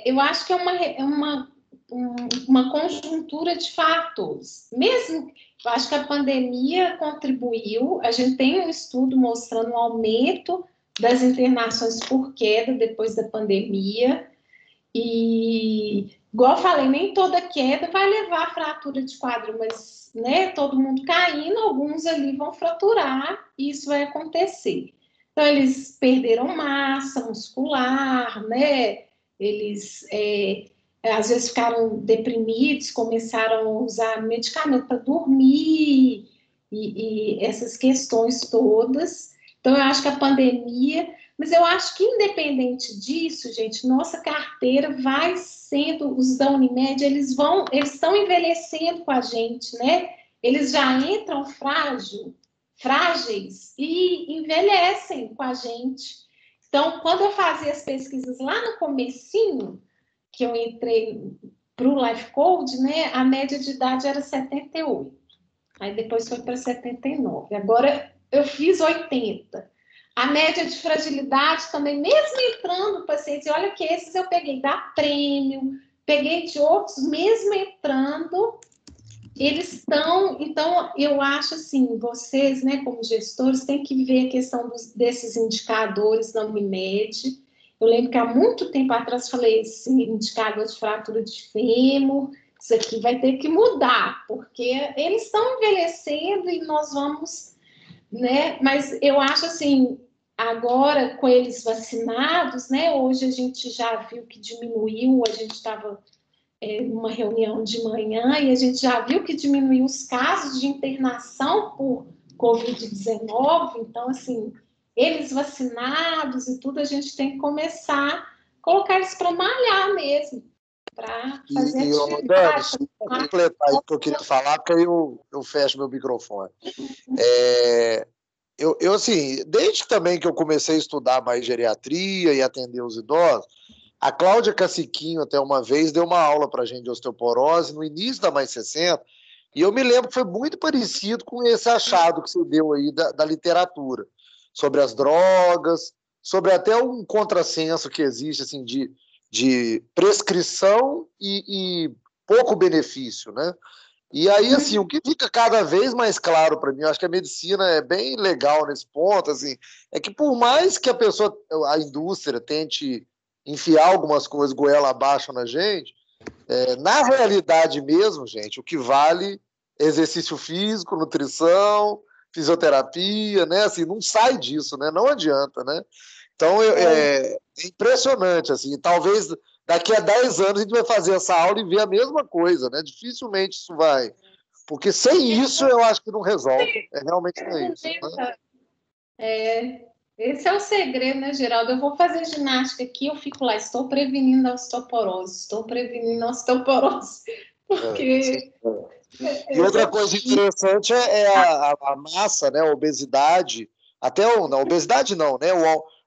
Eu acho que é uma conjuntura de fatores. Mesmo, eu acho que a pandemia contribuiu, a gente tem um estudo mostrando um aumento das internações por queda depois da pandemia, e, igual eu falei, nem toda queda vai levar a fratura de quadril, mas, né, todo mundo caindo, alguns ali vão fraturar, e isso vai acontecer. Então, eles perderam massa muscular, né, eles às vezes ficaram deprimidos, começaram a usar medicamento para dormir, e essas questões todas. Então, eu acho que a pandemia... Mas eu acho que, independente disso, gente, nossa carteira vai sendo... Os da Unimed, eles estão envelhecendo com a gente, né? Eles já entram frágeis e envelhecem com a gente. Então, quando eu fazia as pesquisas lá no comecinho, que eu entrei para o Life Code, né, a média de idade era 78. Aí depois foi para 79. Agora eu fiz 80. A média de fragilidade também, mesmo entrando pacientes, e olha que esses eu peguei da Prêmio, peguei de outros, mesmo entrando, eles estão... Então, eu acho assim, vocês, né, como gestores, têm que ver a questão desses indicadores da Unimed. Eu lembro que há muito tempo atrás falei esse indicador de fratura de fêmur, isso aqui vai ter que mudar, porque eles estão envelhecendo e nós vamos, né? Mas eu acho assim, agora com eles vacinados, né? Hoje a gente já viu que diminuiu, a gente estava uma reunião de manhã, e a gente já viu que diminuiu os casos de internação por Covid-19, então, assim, eles vacinados e tudo, a gente tem que começar a colocar eles para malhar mesmo, para fazer Dani, para completar isso que eu queria falar, porque aí eu fecho meu microfone. Eu, assim, desde também que eu comecei a estudar mais geriatria e atender os idosos, a Cláudia Caciquinho, até uma vez, deu uma aula para a gente de osteoporose no início da Mais 60, e eu me lembro que foi muito parecido com esse achado que você deu aí da literatura, sobre as drogas, sobre até um contrassenso que existe, assim, de prescrição e pouco benefício, né? E aí, assim, o que fica cada vez mais claro para mim, eu acho que a medicina é bem legal nesse ponto, assim, é que por mais que a indústria tente enfiar algumas coisas goela abaixo na gente, na realidade mesmo, gente, o que vale é exercício físico, nutrição, fisioterapia, né? Assim, não sai disso, né? Não adianta, né? Então, é impressionante, assim, talvez daqui a 10 anos a gente vai fazer essa aula e ver a mesma coisa, né? Dificilmente isso vai. Porque sem isso eu acho que não resolve. Realmente não é isso. Né? Esse é o segredo, né, Geraldo? Eu vou fazer ginástica aqui, eu fico lá, estou prevenindo a osteoporose, porque... E outra coisa interessante é a massa, né? A obesidade, até a obesidade não, né?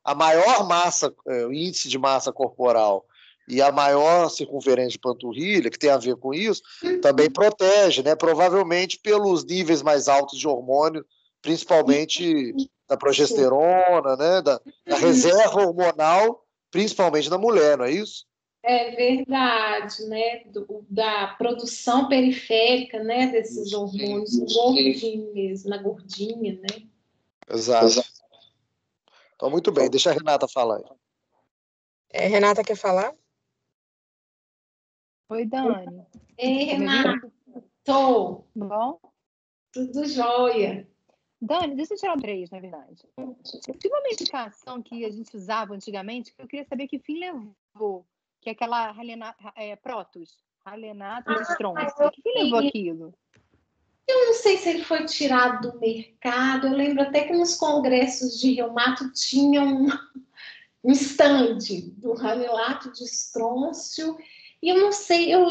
A maior massa, o índice de massa corporal e a maior circunferência de panturrilha, que tem a ver com isso, também protege, né? Provavelmente pelos níveis mais altos de hormônio, principalmente da progesterona, né? Da reserva hormonal, principalmente na mulher, não é isso? É verdade, né? Da produção periférica, né? Desses hormônios, gordinho mesmo, na gordinha, né? Exato. Então, muito bem, deixa a Renata falar aí. Renata quer falar? Oi, Dani. Ei, Renata. Tô. Bom? Tudo jóia. Dani, deixa eu tirar 3, na verdade. Tinha uma medicação que a gente usava antigamente, que eu queria saber que fim levou, que é aquela Protus, Ralenato de Stronço. Que fim levou aquilo? Eu não sei se ele foi tirado do mercado. Eu lembro até que nos congressos de reumato tinha um stand do Ralenato de Strôncio. E eu não sei, eu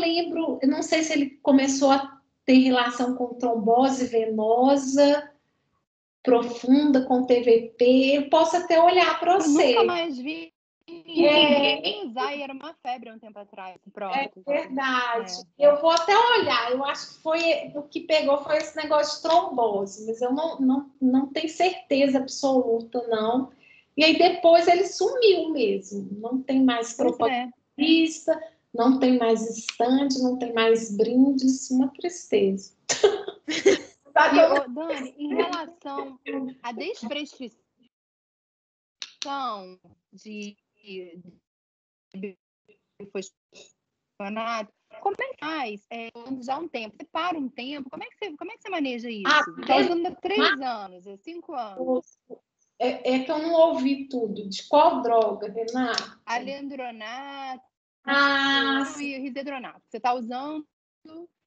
não sei se ele começou a ter relação com trombose venosa profunda, com TVP. Eu posso até olhar para você. Eu nunca mais vi. Usar e era uma febre há um tempo atrás. É verdade. Eu vou até olhar. Eu acho que foi o que pegou foi esse negócio de trombose, mas eu não tenho certeza absoluta, não. E aí depois ele sumiu mesmo. Não tem mais propagandista, não tem mais estande, não tem mais brindes. Uma tristeza. Dani, em relação à desprescrição de como é que faz? Já um tempo, você para um tempo, como é que você maneja isso? Está usando há 3 anos, 5 anos. É que eu não ouvi tudo. De qual droga, Renata? Alendronato e risedronato. Você está usando?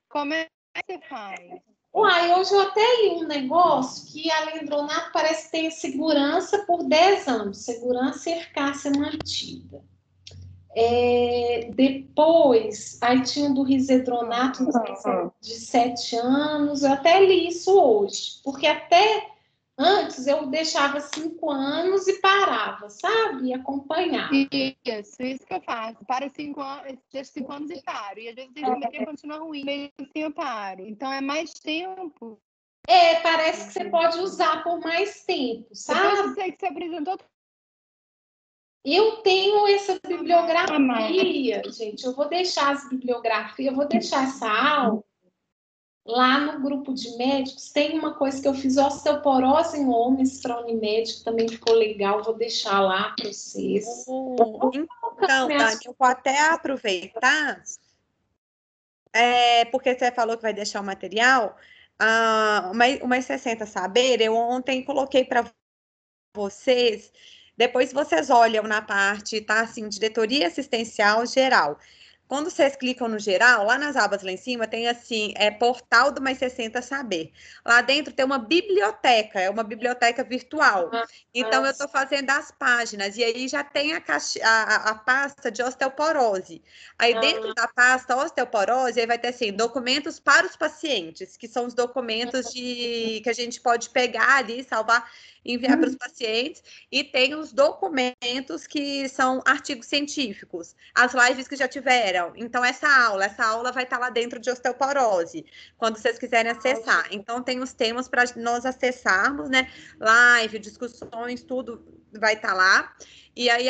Como é que você faz? Hoje eu até li um negócio que a alendronato parece ter segurança por 10 anos, segurança e eficácia mantida. Depois, aí tinha um do risedronato de 7 anos, eu até li isso hoje, porque até antes eu deixava 5 anos e parava, sabe? E acompanhava. Isso que eu faço. Para 5 anos, deixo 5 anos e paro. E às vezes ele continua ruim, mesmo assim eu paro. Então é mais tempo. Parece que você pode usar por mais tempo, sabe? Depois que você apresentou. Eu tenho essa bibliografia, gente. Eu vou deixar as bibliografias, eu vou deixar essa aula lá no grupo de médicos. Tem uma coisa que eu fiz, osteoporose em homens para a Unimed, que também ficou legal. Vou deixar lá para vocês. Então, Dani, eu vou até aproveitar, porque você falou que vai deixar o material. Umas 60 saber, eu ontem coloquei para vocês. Depois vocês olham na parte, tá assim, diretoria assistencial geral. Quando vocês clicam no geral, lá nas abas lá em cima, tem assim, portal do Mais 60 Saber. Lá dentro tem uma biblioteca, é uma biblioteca virtual. Então, eu estou fazendo as páginas, e aí já tem a pasta de osteoporose. Aí, dentro da pasta osteoporose, aí vai ter assim, documentos para os pacientes, que são os documentos que a gente pode pegar ali, salvar, enviar para os pacientes, e tem os documentos que são artigos científicos, as lives que já tiveram. Então, essa aula vai estar lá dentro de osteoporose, quando vocês quiserem acessar. Então, tem os temas para nós acessarmos, né? Live, discussões, tudo vai estar lá. E aí,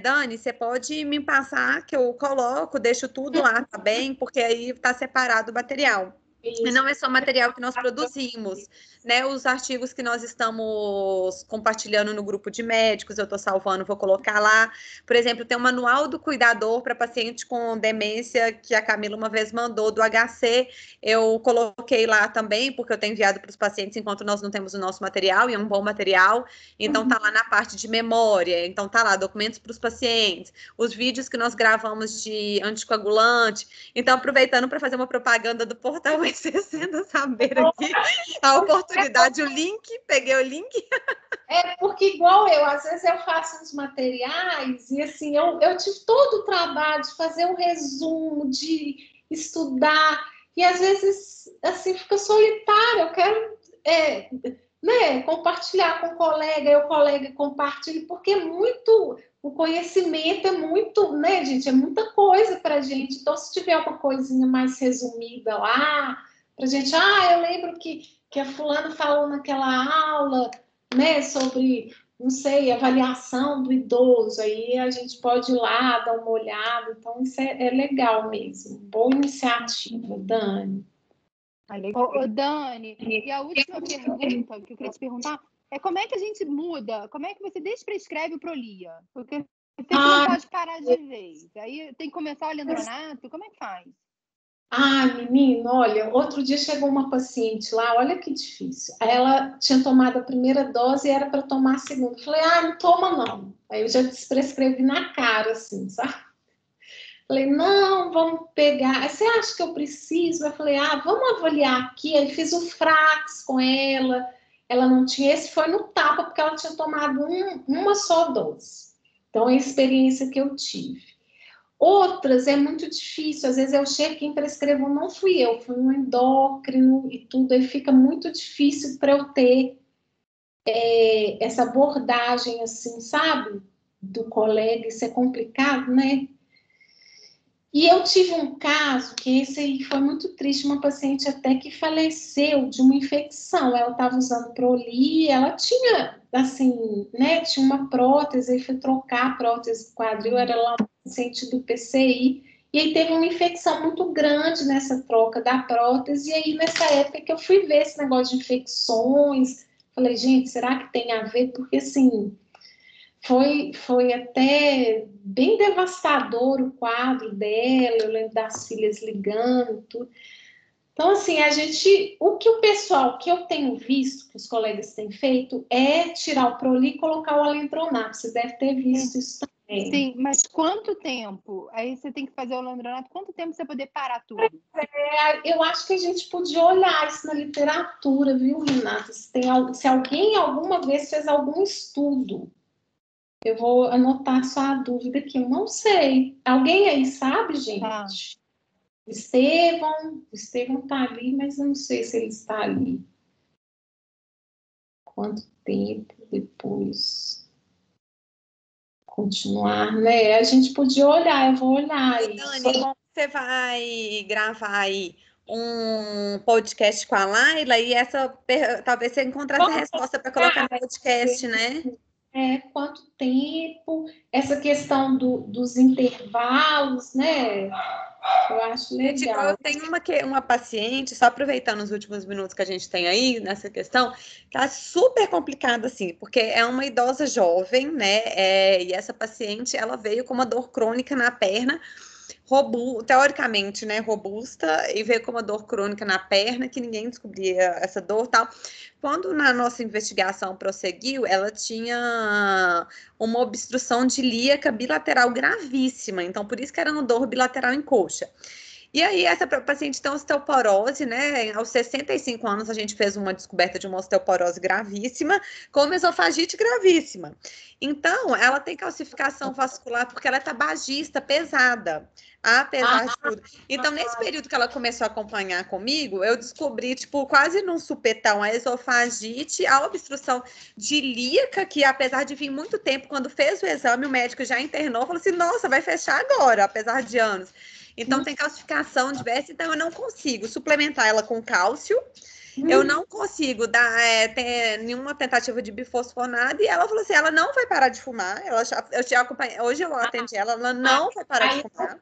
Dani, você pode me passar que eu coloco, deixo tudo lá, tá bem? Porque aí está separado o material. E não é só material que nós produzimos, né? Os artigos que nós estamos compartilhando no grupo de médicos, eu estou salvando, vou colocar lá. Por exemplo, tem um manual do cuidador para paciente com demência que a Camila uma vez mandou do HC. Eu coloquei lá também, porque eu tenho enviado para os pacientes enquanto nós não temos o nosso material, e é um bom material. Então, tá lá na parte de memória. Então, tá lá, documentos para os pacientes, os vídeos que nós gravamos de anticoagulante. Então, aproveitando para fazer uma propaganda do portal 60 Saber aqui, a oportunidade, o link, peguei o link. Porque igual eu, às vezes eu faço uns materiais e assim, eu tive todo o trabalho de fazer um resumo, de estudar, e às vezes assim fica solitário, eu quero compartilhar com o colega, e o colega compartilha, porque é muito, o conhecimento é muito, né, gente, é muita coisa para a gente. Então, se tiver uma coisinha mais resumida lá, para a gente, eu lembro que a fulana falou naquela aula, né, sobre, não sei, avaliação do idoso, aí a gente pode ir lá, dar uma olhada. Então, isso é legal mesmo. Boa iniciativa, Dani. Dani, e a última pergunta que eu queria te perguntar é como é que a gente muda, como é que você desprescreve o Prolia? Porque você não pode parar de vez, aí tem que começar o alendronato, como é que faz? Menino, olha, outro dia chegou uma paciente lá, olha que difícil. Ela tinha tomado a primeira dose e era para tomar a segunda. Falei, não toma não. Aí eu já desprescrevi na cara, assim, sabe? Falei, não, vamos pegar. Aí, você acha que eu preciso? Eu falei, vamos avaliar aqui. Aí fiz o Frax com ela. Ela não tinha, esse foi no tapa, porque ela tinha tomado uma só dose. Então, é a experiência que eu tive. Outras é muito difícil, às vezes eu chego, quem prescreveu não fui eu, fui um endócrino e tudo, aí fica muito difícil para eu ter essa abordagem assim, sabe? Do colega, isso é complicado, né? E eu tive um caso, que esse aí foi muito triste, uma paciente até que faleceu de uma infecção. Ela estava usando Prolia, ela tinha, assim, né, tinha uma prótese, aí foi trocar a prótese do quadril, era lá um paciente do PCI, e aí teve uma infecção muito grande nessa troca da prótese, e aí nessa época que eu fui ver esse negócio de infecções, falei, gente, será que tem a ver? Porque, assim, foi até bem devastador o quadro dela, eu lembro das filhas ligando, tudo. Então, assim, o que o pessoal, que eu tenho visto, que os colegas têm feito, é tirar o Prolia e colocar o alendronato. Você deve ter visto isso também. Sim, mas quanto tempo? Aí você tem que fazer o alendronato, quanto tempo você poder parar tudo? Eu acho que a gente podia olhar isso na literatura, viu, Renata? Se alguém alguma vez fez algum estudo. Eu vou anotar só a dúvida aqui, eu não sei. Alguém aí sabe, gente? Estevão tá ali, mas eu não sei se ele está ali. Quanto tempo depois continuar, né? A gente podia olhar, eu vou olhar aí. Dani, como você vai gravar aí um podcast com a Laila e talvez você encontrasse a resposta para colocar no podcast, né? Quanto tempo, essa questão dos intervalos, né? Eu acho legal. Eu tenho uma paciente, só aproveitando os últimos minutos que a gente tem aí nessa questão, tá super complicado assim, porque é uma idosa jovem, né? E essa paciente, ela veio com uma dor crônica na perna, teoricamente, né, robusta, e veio com uma dor crônica na perna, que ninguém descobria essa dor e tal. Quando na nossa investigação prosseguiu, ela tinha uma obstrução de ilíaca bilateral gravíssima, então por isso que era uma dor bilateral em coxa. E aí, essa paciente tem osteoporose, né? Aos 65 anos, a gente fez uma descoberta de uma osteoporose gravíssima, com esofagite gravíssima. Então, ela tem calcificação vascular porque ela é tabagista pesada, apesar de tudo. Então, nesse período que ela começou a acompanhar comigo, eu descobri, tipo, quase num supetão, a esofagite, a obstrução de ilíaca, que apesar de vir muito tempo, quando fez o exame, o médico já internou, falou assim, nossa, vai fechar agora, apesar de anos. Então, tem calcificação diversa, então eu não consigo suplementar ela com cálcio, eu não consigo ter nenhuma tentativa de bifosfonato, e ela falou assim, ela não vai parar de fumar, hoje eu atendi ela não vai parar de fumar.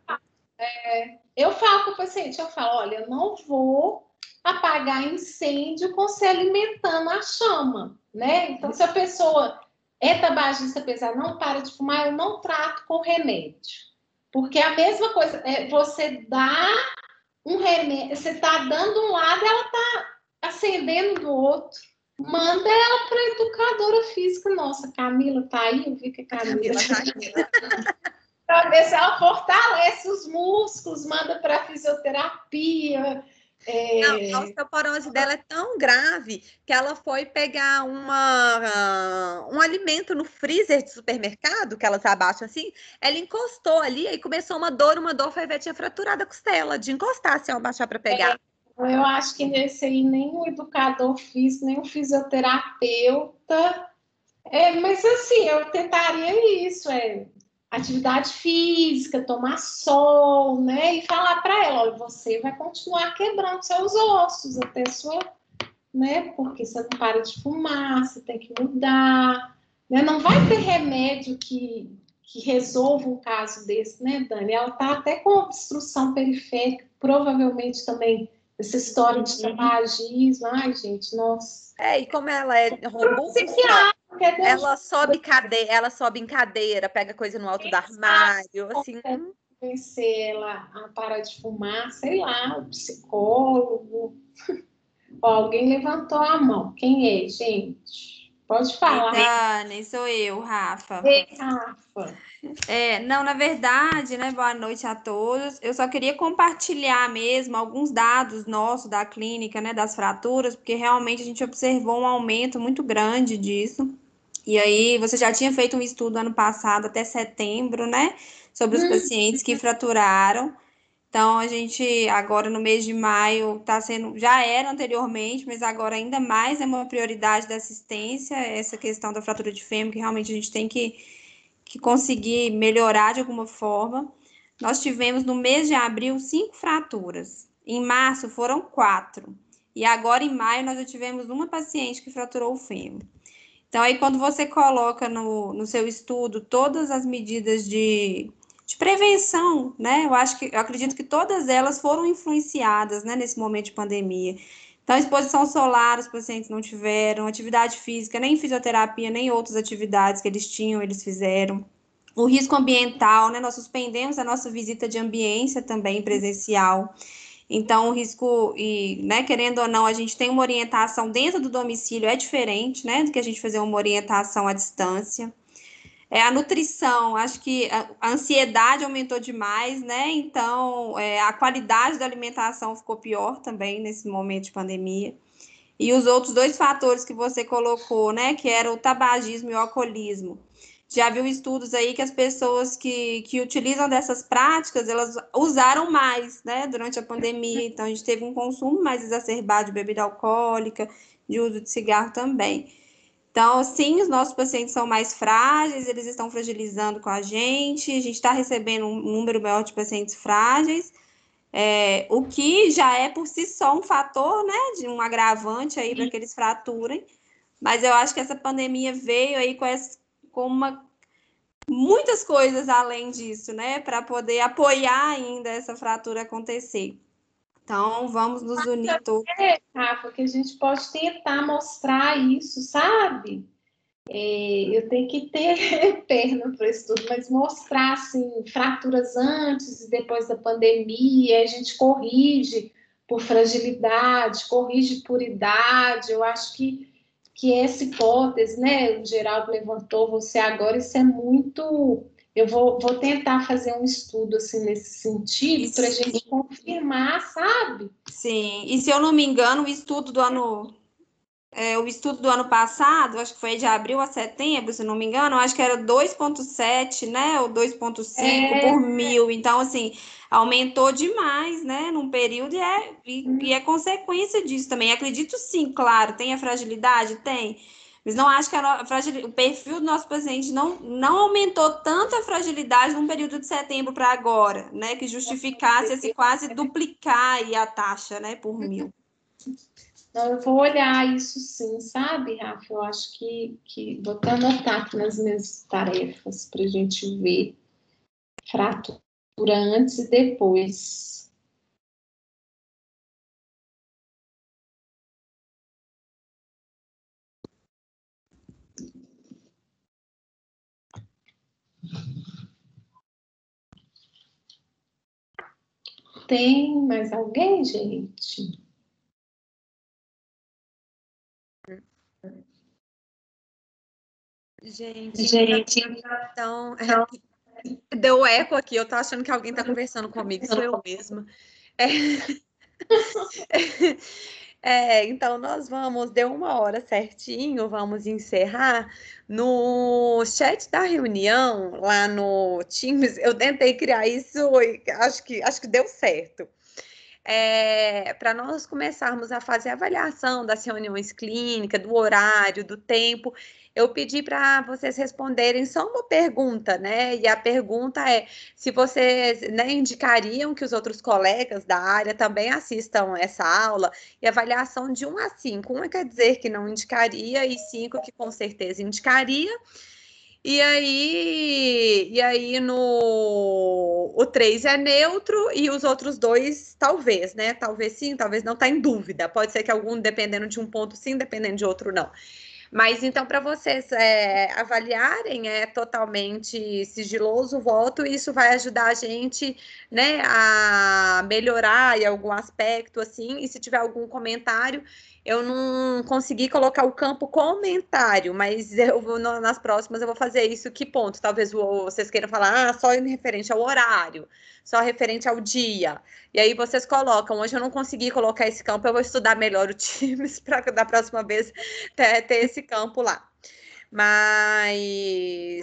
Eu falo para o paciente, olha, eu não vou apagar incêndio com você alimentando a chama, né? Então, se a pessoa é tabagista pesada, não para de fumar, eu não trato com remédio. Porque a mesma coisa, você dá um remédio, você está dando um lado, ela está acendendo do outro. Manda ela para a educadora física. Nossa, Camila tá aí? Eu vi que a Camila tá aí. Para ver se ela fortalece os músculos, manda para fisioterapia. Não, a osteoporose dela é tão grave que ela foi pegar um alimento no freezer de supermercado, que elas abaixam assim, ela encostou ali e começou uma dor, foi ver, tinha fraturado a costela, de encostar assim, ao baixar para pegar. Eu acho que nesse aí nem o educador físico, nem o fisioterapeuta. Mas assim, eu tentaria isso, atividade física, tomar sol, né? E falar para ela, olha, você vai continuar quebrando seus ossos até sua, né? Porque você não para de fumar, você tem que mudar, né? Não vai ter remédio que resolva um caso desse, né, Dani? Ela tá até com obstrução periférica, provavelmente também essa história de tabagismo. Ai, gente, nossa. E como ela é robusta, ela sobe em cadeira, pega coisa no alto do armário, assim. Convencer ela a parar de fumar, sei lá, o psicólogo. Alguém levantou a mão. Quem é, gente? Pode falar. Dani, sou eu, Rafa. Ei, Rafa. Não, na verdade, né? Boa noite a todos. Eu só queria compartilhar mesmo alguns dados nossos da clínica, né? Das fraturas, porque realmente a gente observou um aumento muito grande disso. E aí, você já tinha feito um estudo ano passado, até setembro, né? Sobre os pacientes que fraturaram. Então, a gente agora no mês de maio está sendo, já era anteriormente, mas agora ainda mais é uma prioridade da assistência, essa questão da fratura de fêmur, que realmente a gente tem que conseguir melhorar de alguma forma. Nós tivemos no mês de abril 5 fraturas, em março foram 4, e agora em maio nós já tivemos uma paciente que fraturou o fêmur. Então, aí quando você coloca no seu estudo todas as medidas de prevenção, né? Eu acredito que todas elas foram influenciadas, né, nesse momento de pandemia. Então, exposição solar, os pacientes não tiveram, atividade física, nem fisioterapia, nem outras atividades que eles tinham, eles fizeram. O risco ambiental, né? Nós suspendemos a nossa visita de ambiência também presencial. Então, o risco, né, querendo ou não, a gente tem uma orientação dentro do domicílio, é diferente, né, do que a gente fazer uma orientação à distância. A nutrição, acho que a ansiedade aumentou demais, né? Então, a qualidade da alimentação ficou pior também nesse momento de pandemia. E os outros 2 fatores que você colocou, né? Que era o tabagismo e o alcoolismo. Já viu estudos aí que as pessoas que utilizam dessas práticas, elas usaram mais, né? Durante a pandemia. Então, a gente teve um consumo mais exacerbado de bebida alcoólica, de uso de cigarro também. Então, sim, os nossos pacientes são mais frágeis, eles estão fragilizando com a gente está recebendo um número maior de pacientes frágeis, o que já é por si só um fator, né, de um agravante aí para que eles fraturem, mas eu acho que essa pandemia veio aí muitas coisas além disso, né, para poder apoiar ainda essa fratura acontecer. Então, vamos nos unir todos. Rafa, que a gente pode tentar mostrar isso, sabe? Eu tenho que ter perna para isso tudo, mas mostrar assim, fraturas antes e depois da pandemia, a gente corrige por fragilidade, corrige por idade. Eu acho que essa hipótese, né, o Geraldo levantou você agora, isso é muito. Eu vou tentar fazer um estudo assim nesse sentido para a gente confirmar, sabe? Sim, e se eu não me engano, o estudo do ano passado, acho que foi de abril a setembro, se não me engano, acho que era 2,7, né, ou 2,5 por mil. Então, assim, aumentou demais, né, num período, e é consequência disso também. Acredito sim, claro, tem a fragilidade? Tem. Mas não acho que o perfil do nosso paciente não aumentou tanto a fragilidade num período de setembro para agora, né, que justificasse esse quase duplicar aí a taxa, né, por mil. Então, eu vou olhar isso sim, sabe, Rafa? Eu acho que vou até anotar aqui nas minhas tarefas para a gente ver fratura antes e depois. Tem mais alguém, gente? Gente, então, deu eco aqui, eu tô achando que alguém tá conversando comigo, sou eu mesma. Então nós deu 1 hora certinho, vamos encerrar. No chat da reunião, lá no Teams, eu tentei criar isso e acho que deu certo. Para nós começarmos a fazer a avaliação das reuniões clínicas, do horário, do tempo, eu pedi para vocês responderem só uma pergunta, né? E a pergunta é se vocês, né, indicariam que os outros colegas da área também assistam essa aula, e avaliação de 1 a 5. 1 quer dizer que não indicaria, e 5 que com certeza indicaria. E aí o 3 é neutro e os outros 2 talvez, né? Talvez sim, talvez não, tá em dúvida. Pode ser que algum, dependendo de um ponto sim, dependendo de outro não. Mas então, para vocês avaliarem, é totalmente sigiloso o voto, e isso vai ajudar a gente, né, a melhorar em algum aspecto, assim, e se tiver algum comentário, eu não consegui colocar o campo comentário, mas nas próximas eu vou fazer isso. Que ponto? Talvez vocês queiram falar, só em referente ao horário, só referente ao dia. E aí vocês colocam. Hoje eu não consegui colocar esse campo, eu vou estudar melhor o Teams para da próxima vez ter esse campo lá. Mas...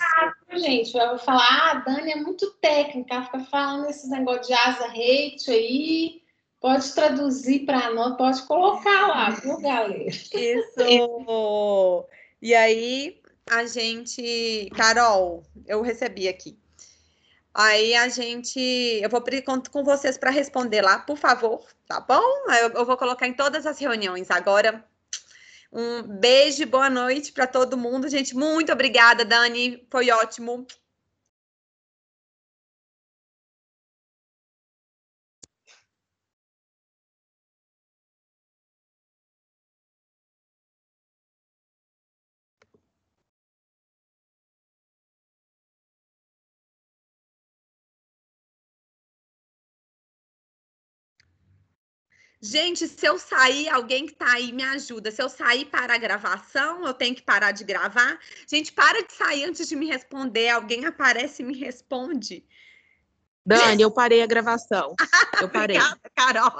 gente, eu vou falar, a Dani é muito técnica, ela fica falando esses negócios de asa hate aí, pode traduzir para nós, pode colocar lá, viu, galera? Isso! E aí, a gente... Carol, eu recebi aqui. Aí eu vou conto com vocês para responder lá, por favor, tá bom? Eu vou colocar em todas as reuniões agora. Um beijo, boa noite para todo mundo, gente. Muito obrigada, Dani, foi ótimo. Gente, se eu sair, alguém que tá aí me ajuda. Se eu sair para a gravação, eu tenho que parar de gravar. Gente, para de sair antes de me responder. Alguém aparece e me responde. Dani, eu parei a gravação. Eu parei. Obrigada, Carol.